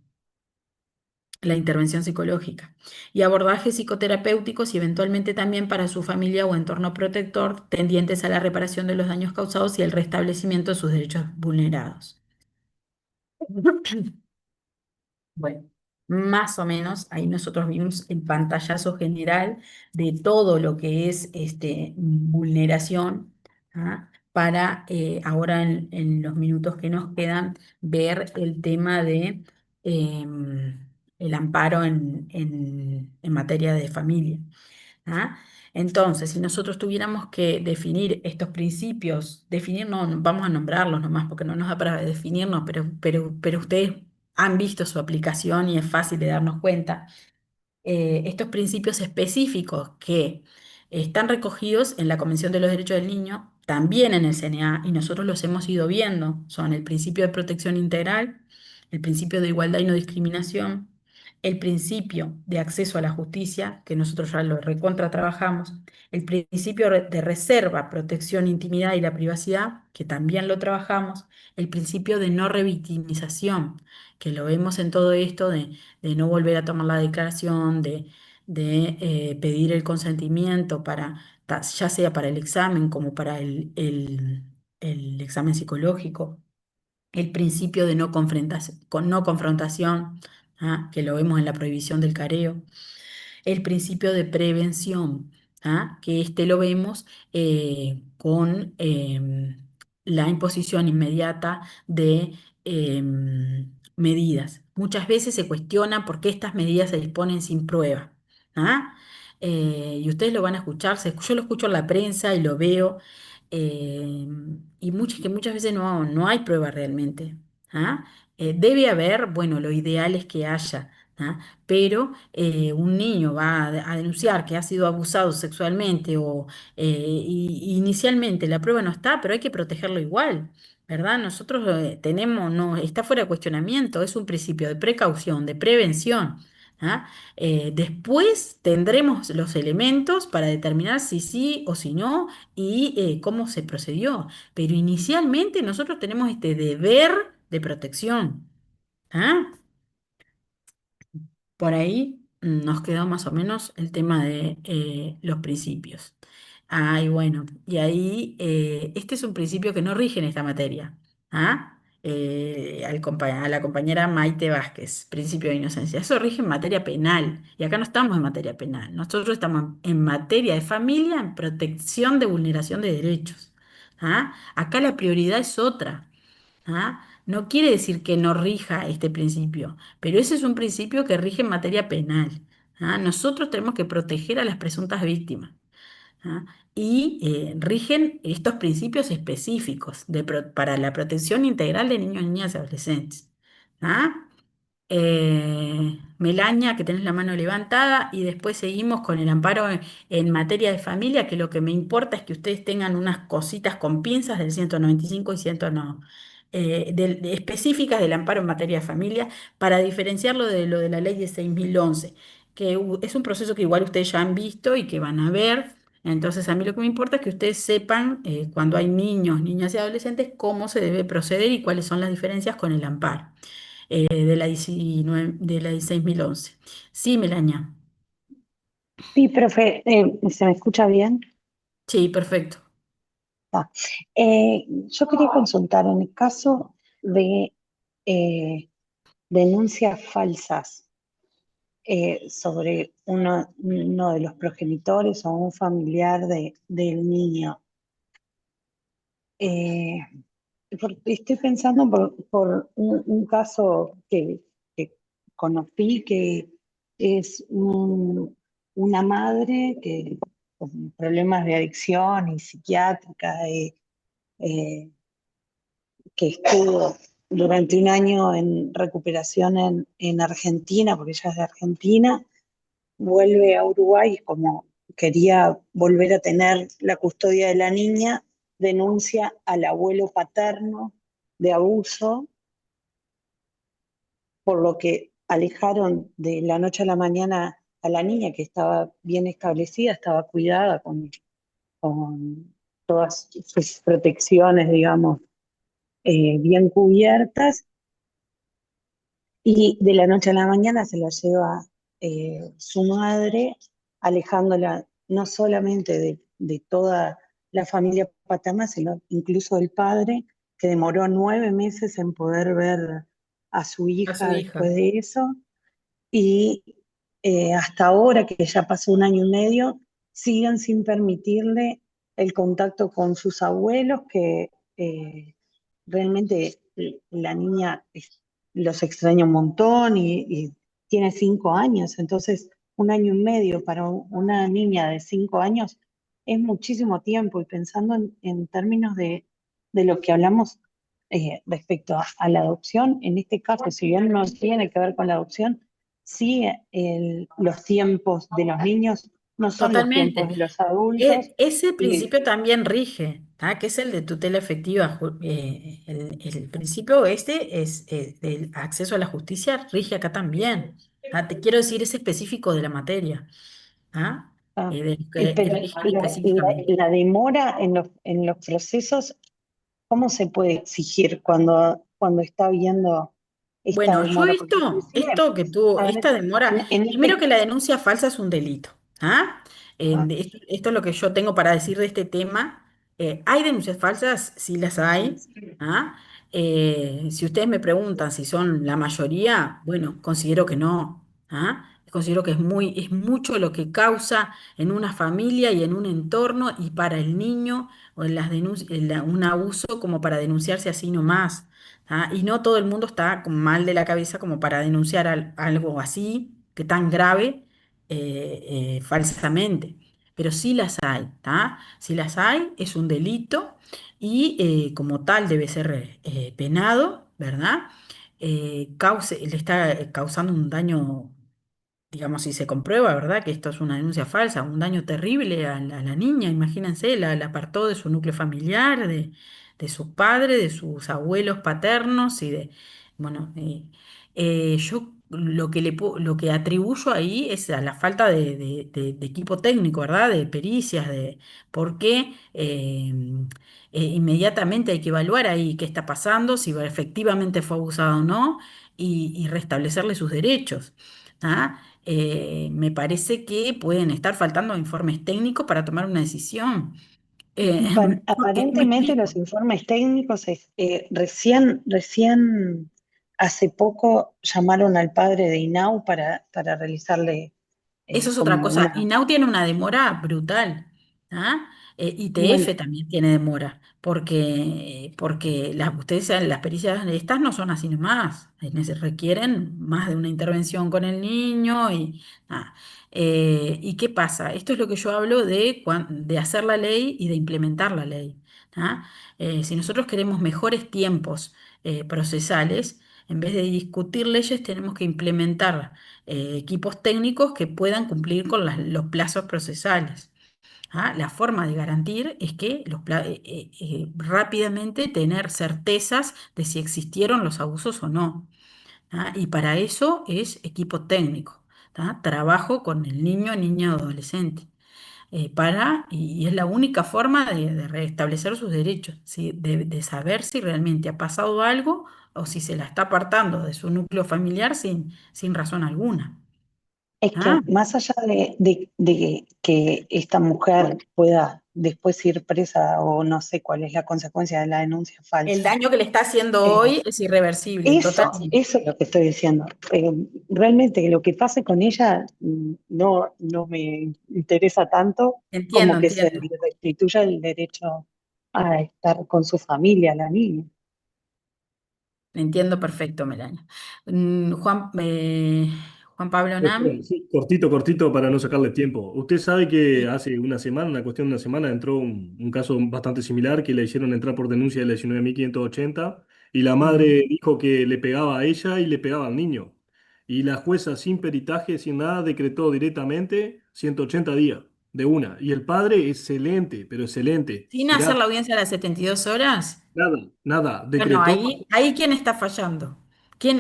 la intervención psicológica y abordajes psicoterapéuticos y eventualmente también para su familia o entorno protector tendientes a la reparación de los daños causados y el restablecimiento de sus derechos vulnerados. Bueno, más o menos ahí nosotros vimos el pantallazo general de todo lo que es vulneración, para ahora en los minutos que nos quedan ver el tema de el amparo en materia de familia. Entonces, si nosotros tuviéramos que definir estos principios, definir, no vamos a nombrarlos nomás porque no nos da para definirnos, pero ustedes han visto su aplicación y es fácil de darnos cuenta. Estos principios específicos que están recogidos en la Convención de los Derechos del Niño, también en el CNA, y nosotros los hemos ido viendo, son el principio de protección integral, el principio de igualdad y no discriminación, el principio de acceso a la justicia, que nosotros ya lo recontra trabajamos, el principio de reserva, protección, intimidad y la privacidad, que también lo trabajamos, el principio de no revictimización, que lo vemos en todo esto de no volver a tomar la declaración, de pedir el consentimiento para, ya sea para el examen como para el examen psicológico, el principio de no confrontación, ¿ah? Que lo vemos en la prohibición del careo, el principio de prevención, ¿ah? Que este lo vemos con la imposición inmediata de medidas. Muchas veces se cuestiona por qué estas medidas se disponen sin prueba. ¿Ah? Y ustedes lo van a escuchar, yo lo escucho en la prensa y lo veo, eh, y que muchas veces no hay prueba realmente. ¿Ah? Debe haber, bueno, lo ideal es que haya. ¿Ah? Pero un niño va a denunciar que ha sido abusado sexualmente y inicialmente la prueba no está, pero hay que protegerlo igual, ¿verdad? Nosotros tenemos, no, está fuera de cuestionamiento, es un principio de precaución, de prevención. ¿Ah? Después tendremos los elementos para determinar si sí o si no y cómo se procedió, pero inicialmente nosotros tenemos este deber de protección. ¿Ah? Por ahí nos quedó más o menos el tema de los principios. Ay, bueno, y ahí este es un principio que no rige en esta materia. ¿Ah? A la compañera Maite Vázquez, principio de inocencia. Eso rige en materia penal. Y acá no estamos en materia penal. Nosotros estamos en materia de familia, en protección de vulneración de derechos. ¿Ah? Acá la prioridad es otra. ¿Ah? No quiere decir que no rija este principio, pero ese es un principio que rige en materia penal. ¿Ah? Nosotros tenemos que proteger a las presuntas víctimas. ¿Ah? Y rigen estos principios específicos para la protección integral de niños, niñas y adolescentes. ¿Ah? Melania, que tenés la mano levantada, y después seguimos con el amparo en materia de familia, que lo que me importa es que ustedes tengan unas cositas con pinzas del 195 y 100 no, específicas del amparo en materia de familia, para diferenciarlo de lo de la ley de 6011, que es un proceso que igual ustedes ya han visto y que van a ver. Entonces, a mí lo que me importa es que ustedes sepan, cuando hay niños, niñas y adolescentes, cómo se debe proceder y cuáles son las diferencias con el amparo de la 19, de la 16.011. Sí, Melania. Sí, profe, ¿se me escucha bien? Sí, perfecto. Ah, yo quería consultar en el caso de eh, denuncias falsas sobre uno de los progenitores o un familiar del niño. Eh, Estoy pensando por un caso que conocí, que es una madre que con problemas de adicción y psiquiátrica, eh, que estuvo durante un año en recuperación en Argentina, porque ella es de Argentina, vuelve a Uruguay, como quería volver a tener la custodia de la niña, denuncia al abuelo paterno de abuso, por lo que alejaron de la noche a la mañana a la niña, que estaba bien establecida, estaba cuidada con todas sus protecciones, digamos, bien cubiertas, y de la noche a la mañana se la lleva su madre, alejándola no solamente de toda la familia paterna, sino incluso del padre, que demoró 9 meses en poder ver a su A su hija después hija. de eso. Y hasta ahora, que ya pasó un año y medio, siguen sin permitirle el contacto con sus abuelos, que realmente la niña los extraña un montón y tiene 5 años. Entonces un año y medio para una niña de 5 años es muchísimo tiempo. Y pensando en términos de lo que hablamos respecto a la adopción, en este caso, si bien no tiene que ver con la adopción, sí los tiempos de los niños no son los tiempos Totalmente. de los adultos. Ese Y, principio también rige, ¿tá? Que es el de tutela efectiva. El principio este es del acceso a la justicia, rige acá también. ¿Tá? Te quiero decir, es específico de la materia. ¿Ah? ah, De lo que pero rige específicamente. la demora en los procesos, ¿cómo se puede exigir cuando está habiendo esta Bueno, yo demora? Porque inclusive, esto que tuvo, a ver, esta demora, en primero este... que la denuncia falsa es un delito. ¿Ah? ah, Esto es lo que yo tengo para decir de este tema. ¿Hay denuncias falsas? Sí las hay. ¿Ah? Si ustedes me preguntan si son la mayoría, bueno, considero que no. ¿Ah? Considero que es mucho lo que causa en una familia y en un entorno y para el niño o en las un abuso como para denunciarse así nomás. Y no todo el mundo está mal de la cabeza como para denunciar algo así, que tan grave, falsamente. Pero sí las hay, ¿tá? Si las hay, es un delito y como tal debe ser penado, ¿verdad? Le está causando un daño, digamos, si se comprueba, ¿verdad? Que esto es una denuncia falsa, un daño terrible a la niña, imagínense, la apartó de su núcleo familiar, de sus padres, de sus abuelos paternos y de, bueno, yo lo que atribuyo ahí es a la falta de equipo técnico, ¿verdad? De pericias, de por qué inmediatamente hay que evaluar ahí qué está pasando, si efectivamente fue abusado o no, y restablecerle sus derechos. ¿Ah? Me parece que pueden estar faltando informes técnicos para tomar una decisión. Me Aparentemente explico. los informes técnicos recién hace poco llamaron al padre de Inau para realizarle Eso es otra como cosa. una... INAU tiene una demora brutal. ¿Ah? Bueno, ITF también tiene demora, porque ustedes saben, las pericias de estas no son así nomás. Requieren más de una intervención con el niño. ¿Y qué pasa? Esto es lo que yo hablo de hacer la ley y de implementar la ley. ¿Ah? Si nosotros queremos mejores tiempos procesales, en vez de discutir leyes, tenemos que implementar equipos técnicos que puedan cumplir con los plazos procesales. La forma de garantir es que rápidamente tener certezas de si existieron los abusos o no. Y para eso es equipo técnico. Trabajo con el niño, niña o adolescente. Y es la única forma de restablecer sus derechos, ¿sí? De saber si realmente ha pasado algo o si se la está apartando de su núcleo familiar sin razón alguna. es Ah, que más allá de que esta mujer pueda después ir presa o no sé cuál es la consecuencia de la denuncia el falsa, daño que le está haciendo eh, hoy es irreversible, totalmente. eso es lo que estoy diciendo. Realmente lo que pase con ella no me interesa tanto Entiendo, como que se entiendo. le restituya el derecho a estar con su familia, la niña. Entiendo perfecto, Melania. Juan Pablo Nam. Perdón, sí, cortito, cortito para no sacarle tiempo. Usted sabe que hace una semana, una cuestión de una semana, entró un caso bastante similar que le hicieron entrar por denuncia de la 19.580 y la Mm. madre dijo que le pegaba a ella y le pegaba al niño. Y la jueza sin peritaje, sin nada, decretó directamente 180 días de una. Y el padre, excelente, pero excelente. Sin hacer Mirá, la audiencia a las 72 horas. nada, nada, Bueno, decretó. ahí ¿quién está fallando?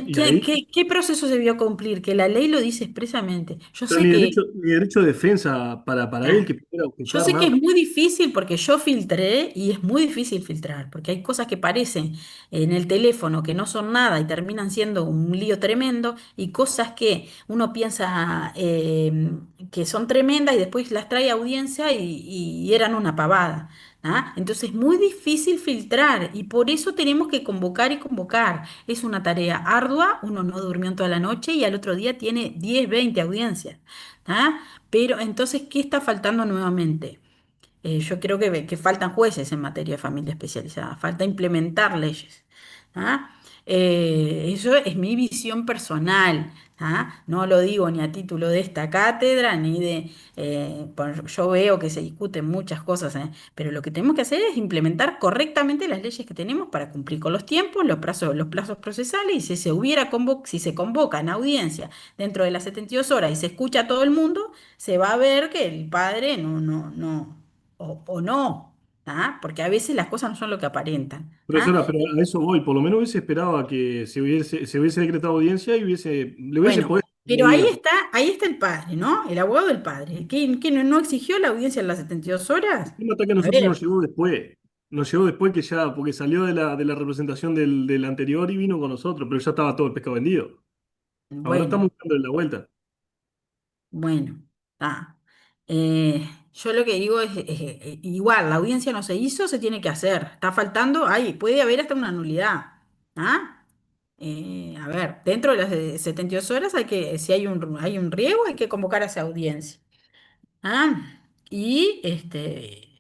Y ahí ¿Qué proceso se debió cumplir? Que la ley lo dice expresamente. Yo pero sé que ni derecho de defensa para él Ah, que pudiera yo objetar sé que es nada. muy difícil porque yo filtré y es muy difícil filtrar, porque hay cosas que parecen en el teléfono que no son nada y terminan siendo un lío tremendo y cosas que uno piensa que son tremendas y después las trae a audiencia y eran una pavada. Entonces es muy difícil filtrar y por eso tenemos que convocar y convocar. Es una tarea ardua, uno no durmió en toda la noche y al otro día tiene 10 20 audiencias. ¿Ah? Pero entonces, ¿qué está faltando nuevamente? Yo creo que faltan jueces en materia de familia especializada, falta implementar leyes. ¿Ah? Eso es mi visión personal, ¿ah? No lo digo ni a título de esta cátedra, ni de... yo veo que se discuten muchas cosas, ¿eh? Pero lo que tenemos que hacer es implementar correctamente las leyes que tenemos para cumplir con los tiempos, los plazos procesales, y si se convoca en audiencia dentro de las 72 horas y se escucha a todo el mundo, se va a ver que el padre no, o no, ¿ah? Porque a veces las cosas no son lo que aparentan. ¿Ah? Profesora, pero a eso voy, por lo menos hubiese esperado a que se hubiese decretado audiencia y le hubiese Bueno, podido pero medidas. ahí está el padre, ¿no? El abogado del padre. ¿Qué no exigió la audiencia en las 72 horas? El tema está que a A nosotros ver, nos llegó después. Nos llegó después que ya, porque salió de la representación del anterior y vino con nosotros, pero ya estaba todo el pescado vendido. Ahora bueno, estamos buscando la vuelta. bueno, está. Yo lo que digo es, igual, la audiencia no se hizo, se tiene que hacer. Está faltando, puede haber hasta una nulidad. ¿Ah? A ver, dentro de las 72 horas si hay un riesgo, hay que convocar a esa audiencia. Y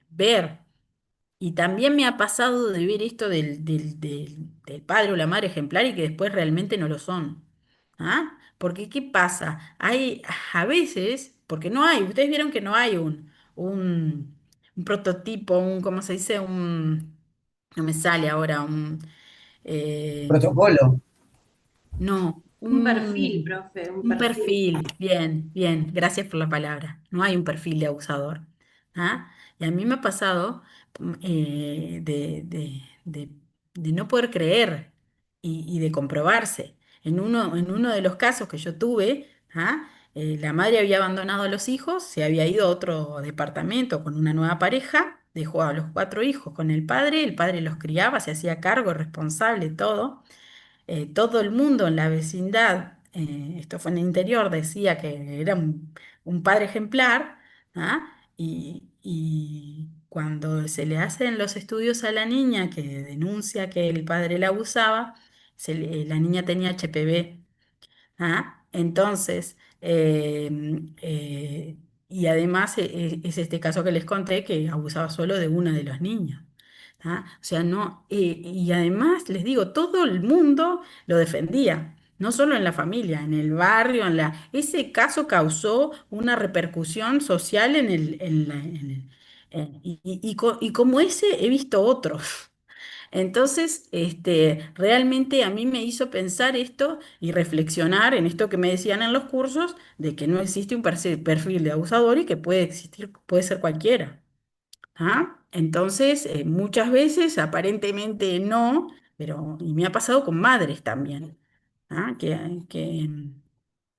ver. Y también me ha pasado de ver esto del padre o la madre ejemplar y que después realmente no lo son. ¿Ah? Porque ¿qué pasa? Hay a veces, porque no hay, ustedes vieron que no hay un prototipo, ¿cómo se dice? No me sale ahora, eh, Protocolo. no, Un perfil, profe, un un perfil. perfil. Bien, bien, gracias por la palabra. No hay un perfil de abusador. ¿Ah? Y a mí me ha pasado de no poder creer y de comprobarse. En uno de los casos que yo tuve, ¿ah? La madre había abandonado a los hijos, se había ido a otro departamento con una nueva pareja, dejó a los 4 hijos con el padre los criaba, se hacía cargo, responsable, todo. Todo el mundo en la vecindad, esto fue en el interior, decía que era un padre ejemplar, ¿ah? Y cuando se le hacen los estudios a la niña que denuncia que el padre la abusaba, la niña tenía HPV. ¿Ah? Entonces, y además es este caso que les conté que abusaba solo de una de los niños. ¿Ah? O sea, no, y además les digo, todo el mundo lo defendía, no solo en la familia, en el barrio, ese caso causó una repercusión social y como ese he visto otros. Entonces, realmente a mí me hizo pensar esto y reflexionar en esto que me decían en los cursos, de que no existe un perfil de abusador y que puede existir, puede ser cualquiera. ¿Ah? Entonces, muchas veces aparentemente no, pero y me ha pasado con madres también. ¿Ah?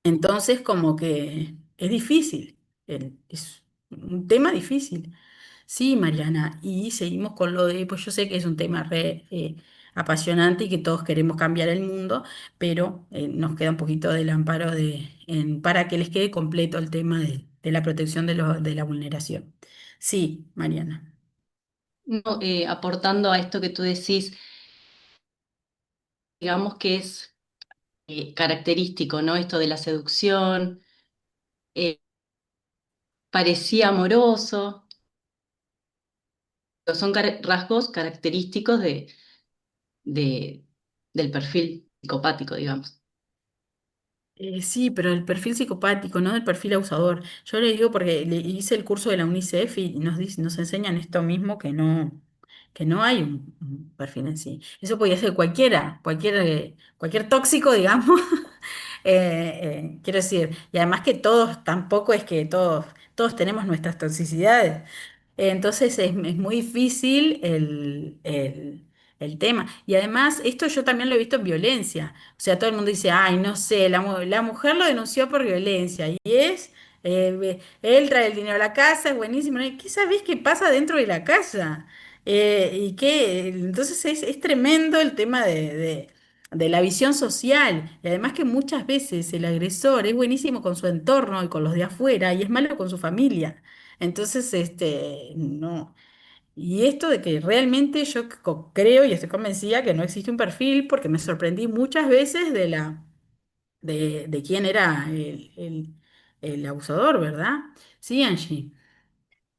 Entonces, como que es difícil, es un tema difícil. Sí, Mariana, y seguimos con pues yo sé que es un tema apasionante y que todos queremos cambiar el mundo, pero nos queda un poquito del amparo para que les quede completo el tema de la protección de la vulneración. Sí, Mariana. No, aportando a esto que tú decís, digamos que es característico, ¿no? Esto de la seducción, eh, parecía amoroso, pero son rasgos característicos de, del perfil psicopático, digamos. Sí, pero el perfil psicopático, no del perfil abusador. Yo le digo porque le hice el curso de la UNICEF y nos enseñan esto mismo, que no hay un perfil en sí. Eso podría ser cualquier tóxico, digamos. Quiero decir, y además que todos, tampoco es que todos tenemos nuestras toxicidades. Entonces es muy difícil el tema. Y además, esto yo también lo he visto en violencia. O sea, todo el mundo dice, ay, no sé, la mujer lo denunció por violencia. Y él trae el dinero a la casa, es buenísimo, ¿no? ¿Y qué sabés qué pasa dentro de la casa? Entonces es tremendo el tema de la visión social. Y además que muchas veces el agresor es buenísimo con su entorno y con los de afuera y es malo con su familia. Entonces, no. Y esto de que realmente yo creo y estoy convencida que no existe un perfil porque me sorprendí muchas veces de quién era el abusador, ¿verdad? Sí, Angie.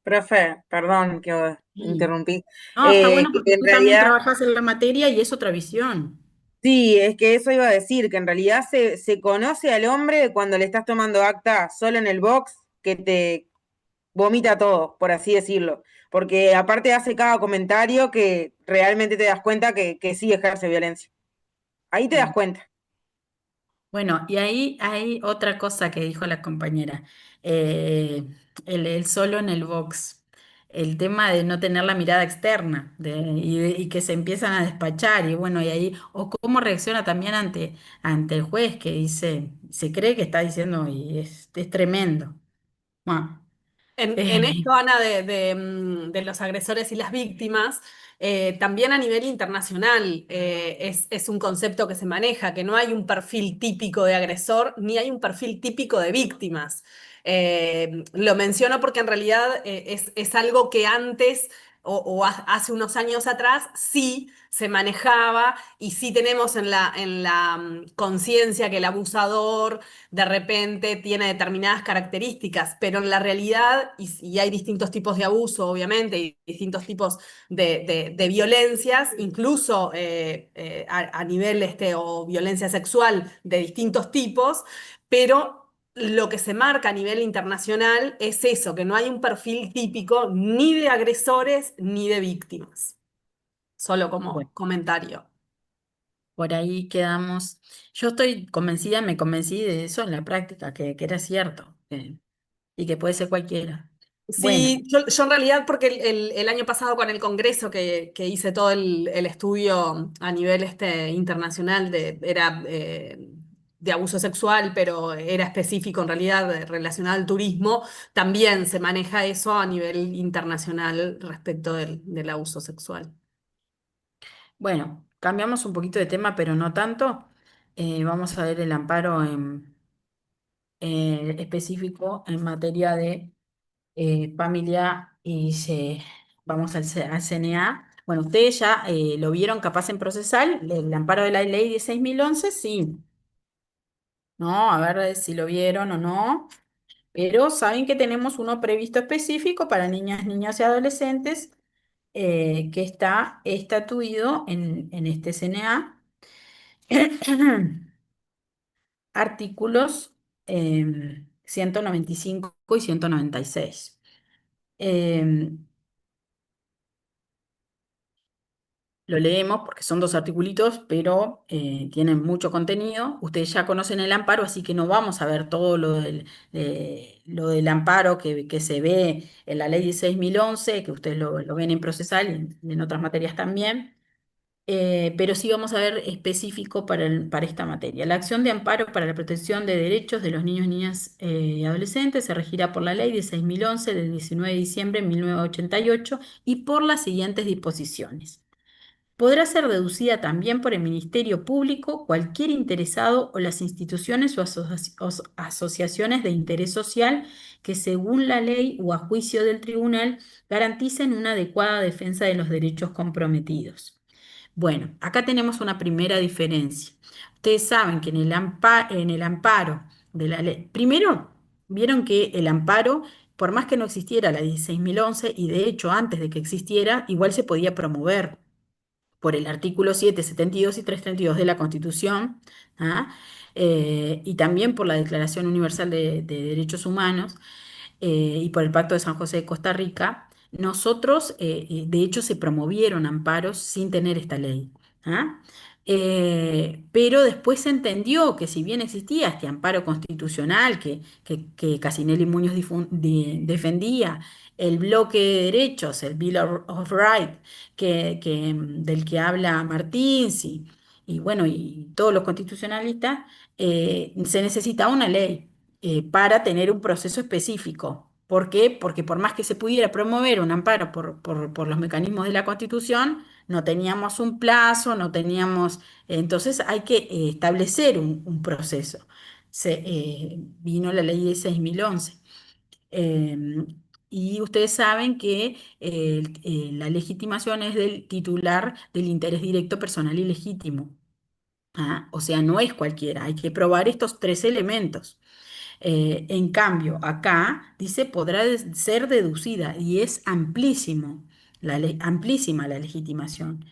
Profe, perdón que Sí. interrumpí. No, está bueno Que porque en tú también realidad trabajas en la materia y es otra visión. Sí, es que eso iba a decir, que en realidad se conoce al hombre cuando le estás tomando acta solo en el box, que te vomita todo, por así decirlo. Porque aparte hace cada comentario que realmente te das cuenta que sí ejerce violencia. Ahí te das cuenta. Bueno, y ahí hay otra cosa que dijo la compañera, eh, el solo en el box, el tema de no tener la mirada externa y que se empiezan a despachar y bueno, y ahí, o cómo reacciona también ante el juez que dice, se cree que está diciendo y es tremendo. Bueno, En eh, esto, Ana, de los agresores y las víctimas, también a nivel internacional es un concepto que se maneja, que no hay un perfil típico de agresor ni hay un perfil típico de víctimas. Lo menciono porque en realidad es algo que antes hace unos años atrás sí se manejaba y sí tenemos en la conciencia que el abusador de repente tiene determinadas características, pero en la realidad, y hay distintos tipos de abuso, obviamente, y distintos tipos de violencias, incluso a nivel o violencia sexual de distintos tipos, pero lo que se marca a nivel internacional es eso, que no hay un perfil típico ni de agresores ni de víctimas. Solo como bueno, comentario. por ahí quedamos. Yo estoy convencida, me convencí de eso en la práctica, que era cierto, y que puede ser cualquiera. Bueno. Sí, yo en realidad, porque el año pasado con el Congreso que hice todo el estudio a nivel internacional era de abuso sexual, pero era específico en realidad relacionado al turismo, también se maneja eso a nivel internacional respecto del abuso sexual. Bueno, cambiamos un poquito de tema, pero no tanto. Vamos a ver el amparo específico en materia de familia y vamos al CNA. Bueno, ustedes ya lo vieron capaz en procesal, el amparo de la ley 16.011, sí. No, a ver si lo vieron o no. Pero saben que tenemos uno previsto específico para niñas, niños y adolescentes que está estatuido en este CNA. Artículos 195 y 196. Em, lo leemos porque son dos articulitos, pero tienen mucho contenido. Ustedes ya conocen el amparo, así que no vamos a ver todo lo del amparo que se ve en la ley 16.011, que ustedes lo ven en procesal y en otras materias también. Pero sí vamos a ver específico para esta materia. La acción de amparo para la protección de derechos de los niños, niñas y adolescentes se regirá por la ley 16.011 del 19 de diciembre de 1988 y por las siguientes disposiciones. Podrá ser deducida también por el Ministerio Público, cualquier interesado o las instituciones o asociaciones de interés social que según la ley o a juicio del tribunal garanticen una adecuada defensa de los derechos comprometidos. Bueno, acá tenemos una primera diferencia. Ustedes saben que en el amparo de la ley, primero, vieron que el amparo, por más que no existiera la 16.011, y de hecho antes de que existiera, igual se podía promover por el artículo 7, 72 y 332 de la Constitución, ¿ah? Y también por la Declaración Universal de Derechos Humanos y por el Pacto de San José de Costa Rica, nosotros, de hecho, se promovieron amparos sin tener esta ley. ¿Ah? Pero después se entendió que si bien existía este amparo constitucional que Casinelli Muñoz defendía, el bloque de derechos, el Bill of Rights, del que habla Martins y bueno, y todos los constitucionalistas, se necesitaba una ley para tener un proceso específico. ¿Por qué? Porque por más que se pudiera promover un amparo por los mecanismos de la Constitución, no teníamos un plazo, no teníamos, entonces hay que establecer un proceso. Vino la ley de 6.011. Eh, y ustedes saben que la legitimación es del titular del interés directo personal y legítimo. ¿Ah? O sea, no es cualquiera, hay que probar estos tres elementos. En cambio, acá dice podrá ser deducida y es amplísimo, amplísima la legitimación.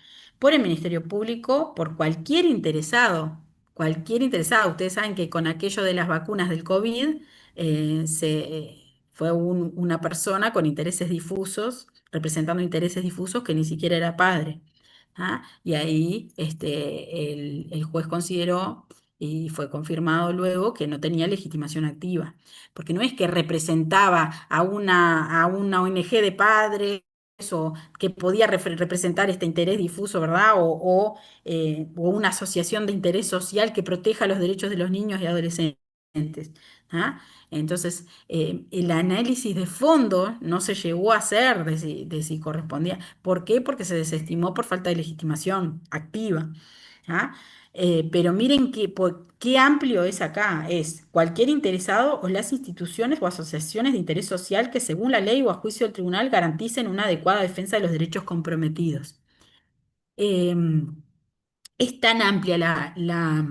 por el Ministerio Público, por cualquier interesado. Cualquier interesado. Ustedes saben que con aquello de las vacunas del COVID, fue una persona con intereses difusos, representando intereses difusos que ni siquiera era padre. ¿Ah? Y ahí el juez consideró y fue confirmado luego que no tenía legitimación activa, porque no es que representaba a una ONG de padres o que podía representar este interés difuso, ¿verdad? O una asociación de interés social que proteja los derechos de los niños y adolescentes. ¿Ah? Entonces, el análisis de fondo no se llegó a hacer de si correspondía. ¿Por qué? Porque se desestimó por falta de legitimación activa. ¿Ah? Pero miren qué amplio es acá. Es cualquier interesado o las instituciones o asociaciones de interés social que según la ley o a juicio del tribunal garanticen una adecuada defensa de los derechos comprometidos. Es tan amplia la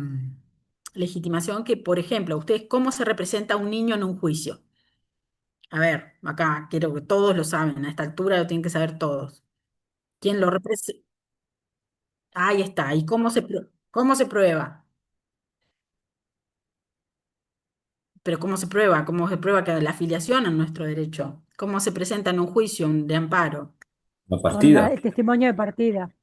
legitimación que, por ejemplo, ustedes, ¿cómo se representa a un niño en un juicio? A ver, acá quiero que todos lo saben, a esta altura lo tienen que saber todos. ¿Quién lo representa? Ahí está. ¿Y cómo se prueba? Pero ¿cómo se prueba? ¿Cómo se prueba que la afiliación a nuestro derecho? ¿Cómo se presenta en un juicio de amparo? La Con partida. el testimonio de partida.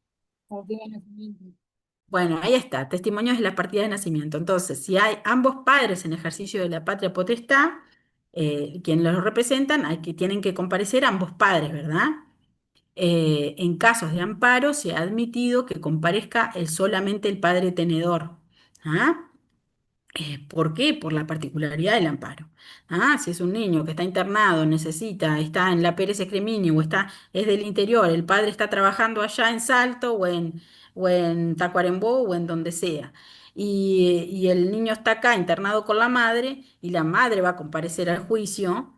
Bueno, ahí está, testimonios de la partida de nacimiento. Entonces, si hay ambos padres en ejercicio de la patria potestad, quienes los representan, tienen que comparecer ambos padres, ¿verdad? En casos de amparo se ha admitido que comparezca solamente el padre tenedor. ¿Ah? ¿Por qué? Por la particularidad del amparo. Si es un niño que está internado, está en la Pérez Escremini es del interior, el padre está trabajando allá en Salto o en Tacuarembó o en donde sea, y el niño está acá internado con la madre y la madre va a comparecer al juicio,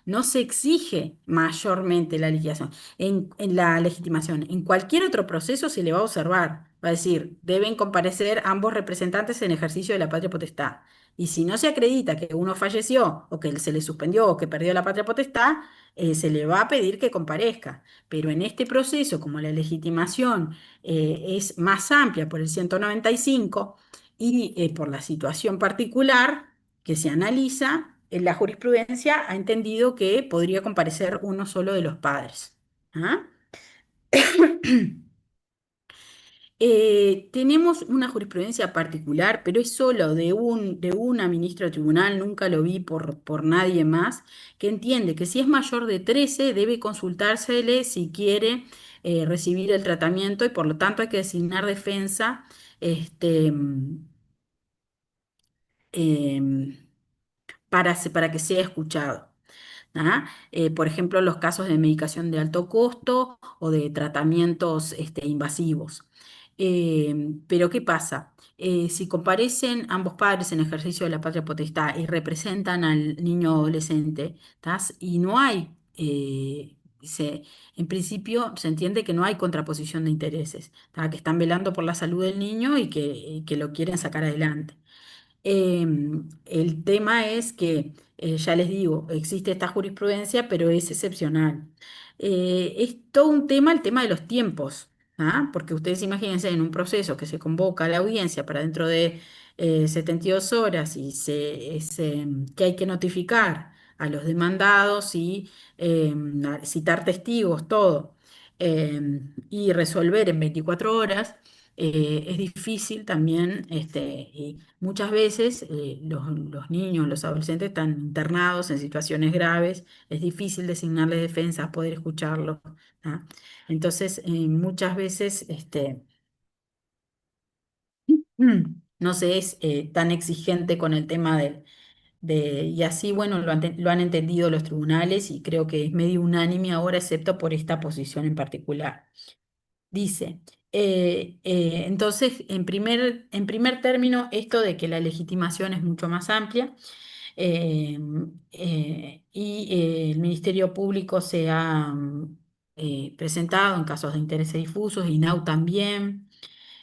no se exige mayormente la liquidación. En la legitimación. En cualquier otro proceso se le va a observar, va a decir, deben comparecer ambos representantes en ejercicio de la patria potestad. Y si no se acredita que uno falleció o que se le suspendió o que perdió la patria potestad, se le va a pedir que comparezca. Pero en este proceso, como la legitimación es más amplia por el 195 y por la situación particular que se analiza, la jurisprudencia ha entendido que podría comparecer uno solo de los padres. ¿Ah? Tenemos una jurisprudencia particular, pero es solo de una ministra del tribunal, nunca lo vi por nadie más, que entiende que si es mayor de 13 debe consultársele si quiere recibir el tratamiento y por lo tanto hay que designar defensa em, para que sea escuchado. Por ejemplo, los casos de medicación de alto costo o de tratamientos invasivos. Pero ¿qué pasa? Si comparecen ambos padres en ejercicio de la patria potestad y representan al niño adolescente, y no hay, en principio se entiende que no hay contraposición de intereses, que están velando por la salud del niño y que lo quieren sacar adelante. El tema es que, ya les digo, existe esta jurisprudencia, pero es excepcional. Es todo un tema, el tema de los tiempos, porque ustedes imagínense en un proceso que se convoca a la audiencia para dentro de 72 horas y que hay que notificar a los demandados y citar testigos, todo, y resolver en 24 horas. Es difícil también, y muchas veces los niños, los adolescentes están internados en situaciones graves, es difícil designarles defensas, poder escucharlos. Entonces, muchas veces no se es tan exigente con el tema y así, bueno, lo han entendido los tribunales y creo que es medio unánime ahora, excepto por esta posición en particular. Dice, entonces, en primer término, esto de que la legitimación es mucho más amplia eh, y el Ministerio Público se ha presentado en casos de intereses difusos, INAU también,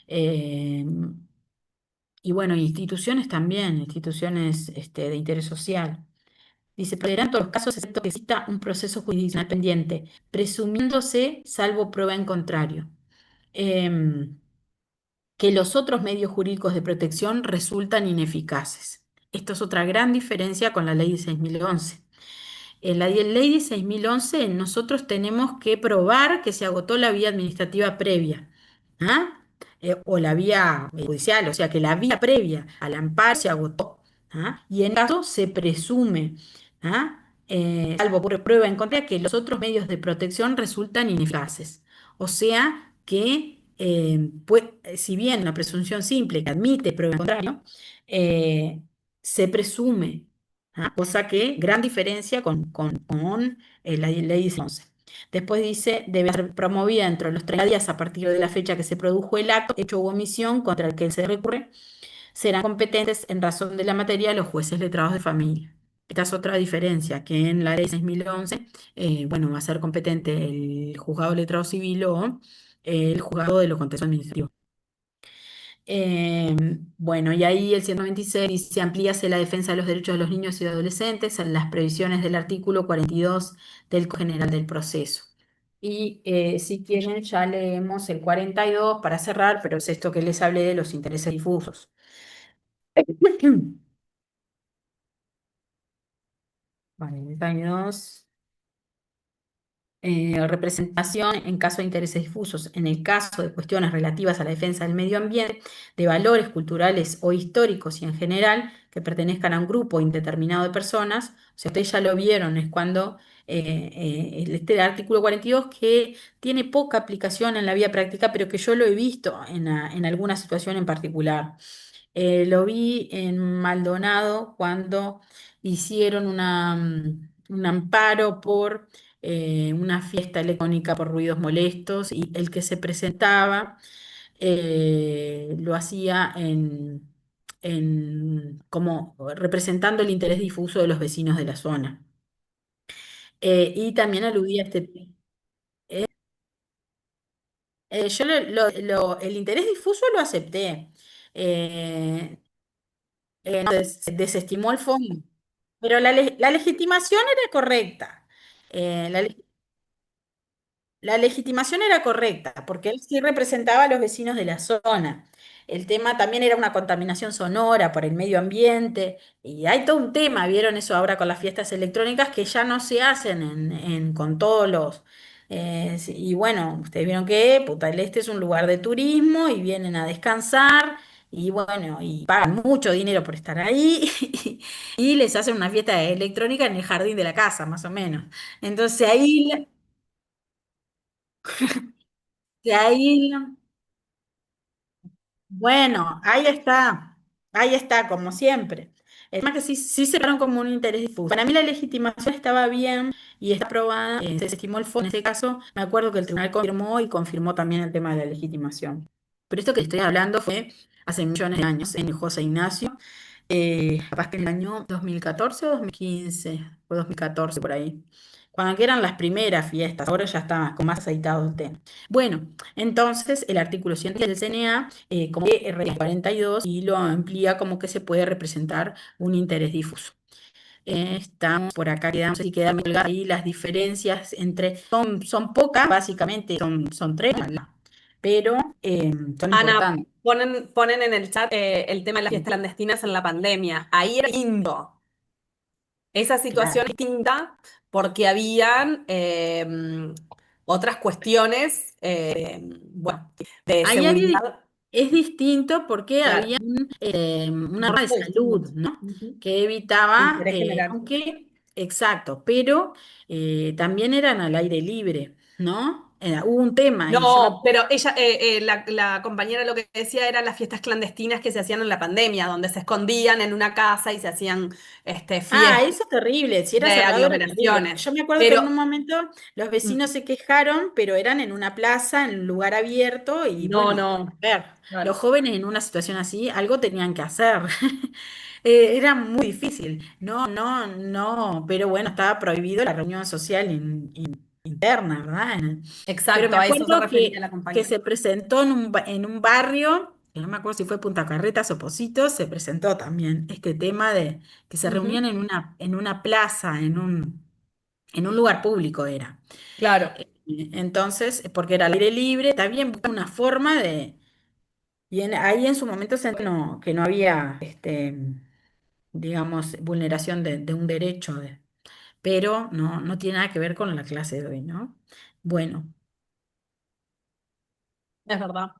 eh, y bueno, instituciones también, instituciones de interés social. Dice, procederán todos los casos excepto que exista un proceso jurisdiccional pendiente, presumiéndose salvo prueba en contrario. em, que los otros medios jurídicos de protección resultan ineficaces. Esto es otra gran diferencia con la ley de 6011. En la ley de 6011 nosotros tenemos que probar que se agotó la vía administrativa previa, ¿ah? O la vía judicial, o sea que la vía previa al amparo se agotó, ¿ah? Y en caso se presume, ¿ah? Salvo por prueba en contra, que los otros medios de protección resultan ineficaces. O sea que, si bien la presunción simple que admite prueba en contrario, se presume, cosa que gran diferencia con la ley 11. Después dice, debe ser promovida dentro de los 30 días a partir de la fecha que se produjo el acto, hecho u omisión contra el que se recurre, serán competentes en razón de la materia los jueces letrados de familia. Esta es otra diferencia, que en la ley 6011, bueno, va a ser competente el juzgado letrado civil o el juzgado de lo contencioso administrativo. Bueno, y ahí el 126 dice, amplíase la defensa de los derechos de los niños y adolescentes en las previsiones del artículo 42 del Código General del Proceso. Y si quieren ya leemos el 42 para cerrar, pero es esto que les hablé de los intereses difusos. 42. Representación en caso de intereses difusos. En el caso de cuestiones relativas a la defensa del medio ambiente, de valores culturales o históricos y en general que pertenezcan a un grupo indeterminado de personas, o sea, ustedes ya lo vieron, es cuando este artículo 42 que tiene poca aplicación en la vida práctica, pero que yo lo he visto en alguna situación en particular. Lo vi en Maldonado cuando hicieron un amparo por una fiesta electrónica por ruidos molestos y el que se presentaba lo hacía como representando el interés difuso de los vecinos de la zona. Y también aludía a este... yo el interés difuso lo acepté. Eh, entonces, se desestimó el fondo, pero la legitimación era correcta. Eh, la, le- La legitimación era correcta, porque él sí representaba a los vecinos de la zona. El tema también era una contaminación sonora por el medio ambiente, y hay todo un tema, vieron eso ahora con las fiestas electrónicas, que ya no se hacen con todos los... y bueno, ustedes vieron que Punta del Este es un lugar de turismo y vienen a descansar, y bueno, y pagan mucho dinero por estar ahí, y les hacen una fiesta electrónica en el jardín de la casa, más o menos. Entonces ahí... De ahí, bueno, ahí está, como siempre. El tema es que sí se vieron como un interés difuso. Para mí la legitimación estaba bien y está aprobada, se desestimó el fondo. En este caso, me acuerdo que el tribunal confirmó y confirmó también el tema de la legitimación. Pero esto que estoy hablando fue hace millones de años en José Ignacio, capaz que en el año 2014 o 2015, o 2014 por ahí, cuando que eran las primeras fiestas, ahora ya está con más aceitado el tema. Bueno, entonces el artículo 100 del CNA, como que regla 42 y lo amplía como que se puede representar un interés difuso. Estamos por acá, quedamos y quedan ahí las diferencias son pocas, básicamente son tres, pero son Ana, importantes. ponen en el chat el tema de las fiestas clandestinas en la pandemia. Ahí era lindo. Esa situación Claro. distinta porque habían otras cuestiones, bueno, de Ahí seguridad. es distinto porque Claro. había una norma de Grupos salud, distintos. ¿no? Ujú. Que evitaba, Interés general. aunque, exacto, pero también eran al aire libre, ¿no? Hubo un tema y yo No, pero ella, la compañera lo que decía eran las fiestas clandestinas que se hacían en la pandemia, donde se escondían en una casa y se hacían fiestas eso es terrible, si era de cerrado era terrible. aglomeraciones. Yo me acuerdo que en Pero un momento los vecinos se quejaron, pero eran en una plaza, en un lugar abierto y no, bueno, no. a ver, Claro. los jóvenes en una situación así, algo tenían que hacer. Era muy difícil. No, no, no, pero bueno, estaba prohibido la reunión social interna, ¿verdad? Pero me Exacto, a eso se acuerdo refería la que compañera. se presentó en un barrio, que no me acuerdo si fue Punta Carretas o Positos, se presentó también este tema de que se Ujú. reunían en una plaza, en un lugar público era. Claro. Entonces, porque era al aire libre, está bien, busca una forma de... Y ahí en su momento que no había, digamos, vulneración de un derecho, pero no tiene nada que ver con la clase de hoy, ¿no? Bueno, Es verdad.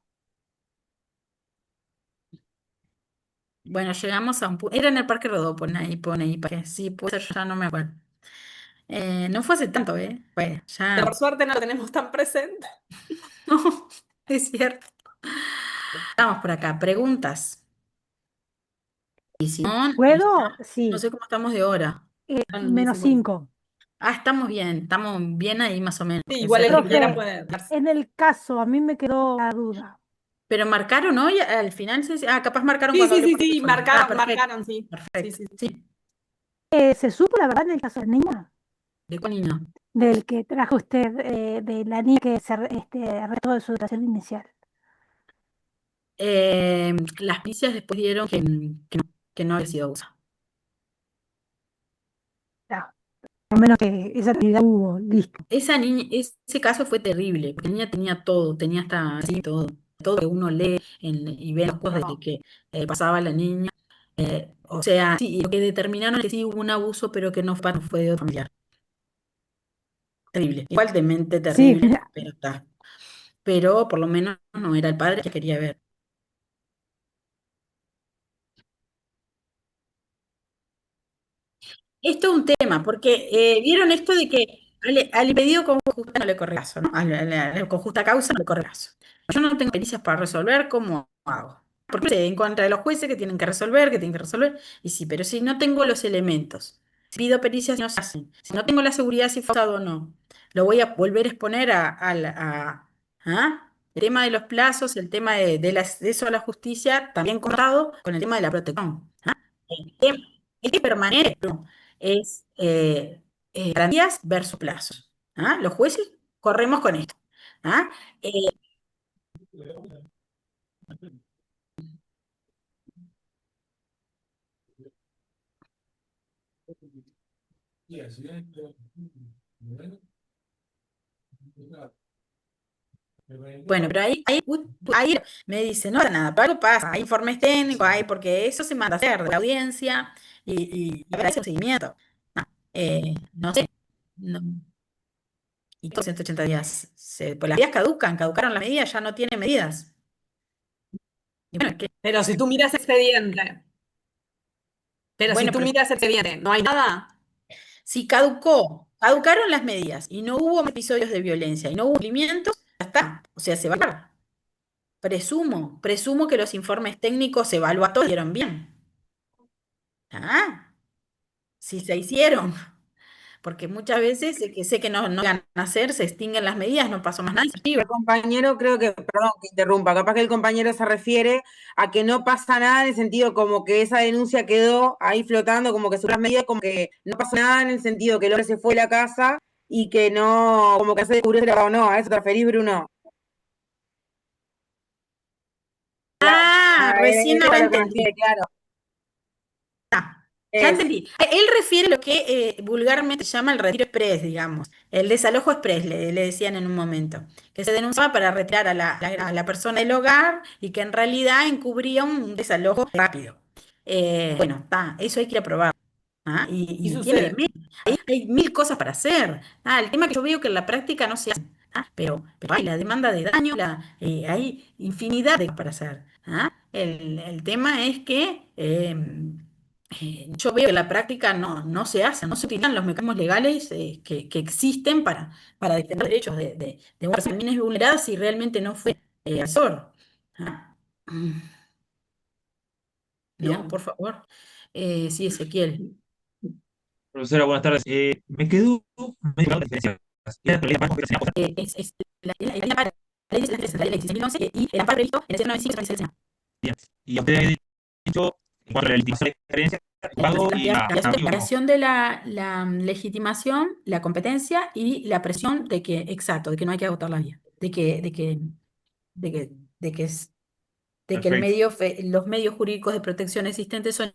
bueno, llegamos a un punto. Era en el Parque Rodó, pone ahí, para que sí, puede ser, ya no me acuerdo. No fue hace tanto, ¿eh? Bueno, Pero ya. por suerte no lo tenemos tan presente. No, es cierto. Estamos por acá. Preguntas. Y si no, ¿Puedo? no Sí, sé cómo estamos de hora. Son menos 10:50. 5. Estamos bien ahí más o menos. Sí, Que igual se el que quiera Profe, puede darse. en el caso, a mí me quedó la duda. Pero marcaron hoy, al final, capaz marcaron Sí, cuando sí, hablé sí, por sí, teléfono. marcaron, Perfecto, marcaron, sí. Sí, perfecto. sí. Sí. ¿Se supo la verdad en el caso de la niña? ¿De cuál niño? Del que trajo usted, de la niña que se arrestó de su educación inicial. Las milicias después dieron que no había sido abuso. No, al menos que esa realidad hubo, listo. Esa niña, ese caso fue terrible, porque la niña tenía todo, tenía hasta así todo que uno lee y ve las cosas de que pasaba la niña. O sea, sí, lo que determinaron es que sí hubo un abuso, pero que no fue de otro familiar. Terrible, igual de mente Sí, terrible, pero está. Pero por lo menos no era el padre que quería ver. Esto es un tema, porque vieron esto de que al impedido con justa no le corre caso, ¿no? Con justa causa no le corre caso. Yo no tengo pericias para resolver, ¿cómo hago? Porque estoy en contra de los jueces que tienen que resolver, y sí, pero si no tengo los elementos, si pido pericias y no se hacen, si no tengo la seguridad si fue usado o no, lo voy a volver a exponer ¿ah? El tema de los plazos, el tema del acceso a la justicia, también contado con el tema de la protección. ¿Ah? El que permanece ¿no? Es garantías versus plazos. ¿Ah? Los jueces corremos con esto. ¿Ah? Eh, bueno, pero ahí me dice, no pasa nada, pero algo pasa, hay informes técnicos, porque eso se manda a hacer de la audiencia y habrá ese seguimiento. No sé, no, y todos 180 días, pues las medidas caducaron las medidas, ya no tiene medidas. Y bueno, Pero si tú miras expediente, bueno, pero no hay nada. si caducaron las medidas y no hubo episodios de violencia y no hubo cumplimientos, ya está, o sea, se va a dar. Presumo que los informes técnicos evaluatorios dieron bien. Ah, si se hicieron, porque muchas veces sé que no van a hacer, se extinguen las medidas, no pasó más nada. El compañero creo que, perdón que interrumpa, capaz que el compañero se refiere a que no pasa nada en el sentido como que esa denuncia quedó ahí flotando, como que sobre las medidas, como que no pasó nada en el sentido que el hombre se fue de la casa y que no, como que se descubrió si era o no, ¿a eso te referís, Bruno? Recién Eso ahora es lo que entendí. refiere, claro. Ya entendí. Él refiere lo que vulgarmente se llama el retiro express, digamos. El desalojo express, le decían en un momento. Que se denunciaba para retirar a la persona del hogar y que en realidad encubría un desalojo rápido. Bueno, eso hay que ir a probar. ¿Ah? Y tiene sucede. elementos. Hay mil cosas para hacer. El tema que yo veo que en la práctica no se hace. Pero hay la demanda de daño, hay infinidad de cosas para hacer. El tema es que yo veo que en la práctica no se hace, no se utilizan los mecanismos legales que existen para defender los derechos de una persona también es vulnerada si realmente no fue agresor. ¿Ah? No, Bien. por favor. Sí, Ezequiel. Profesora, buenas tardes. Me quedó medio claro la diferencia. Es la ley de amparo, la ley de 16.011 y el amparo previsto en el 095. Bien. Y usted ha dicho, en cuanto a la legitimación de diferencia, el pago y la La ampliación de la legitimación, la competencia y la presión de que, exacto, de que no hay que agotar la vía, de que, de que, de que, de que, es- de que Perfecto. los medios jurídicos de protección existentes son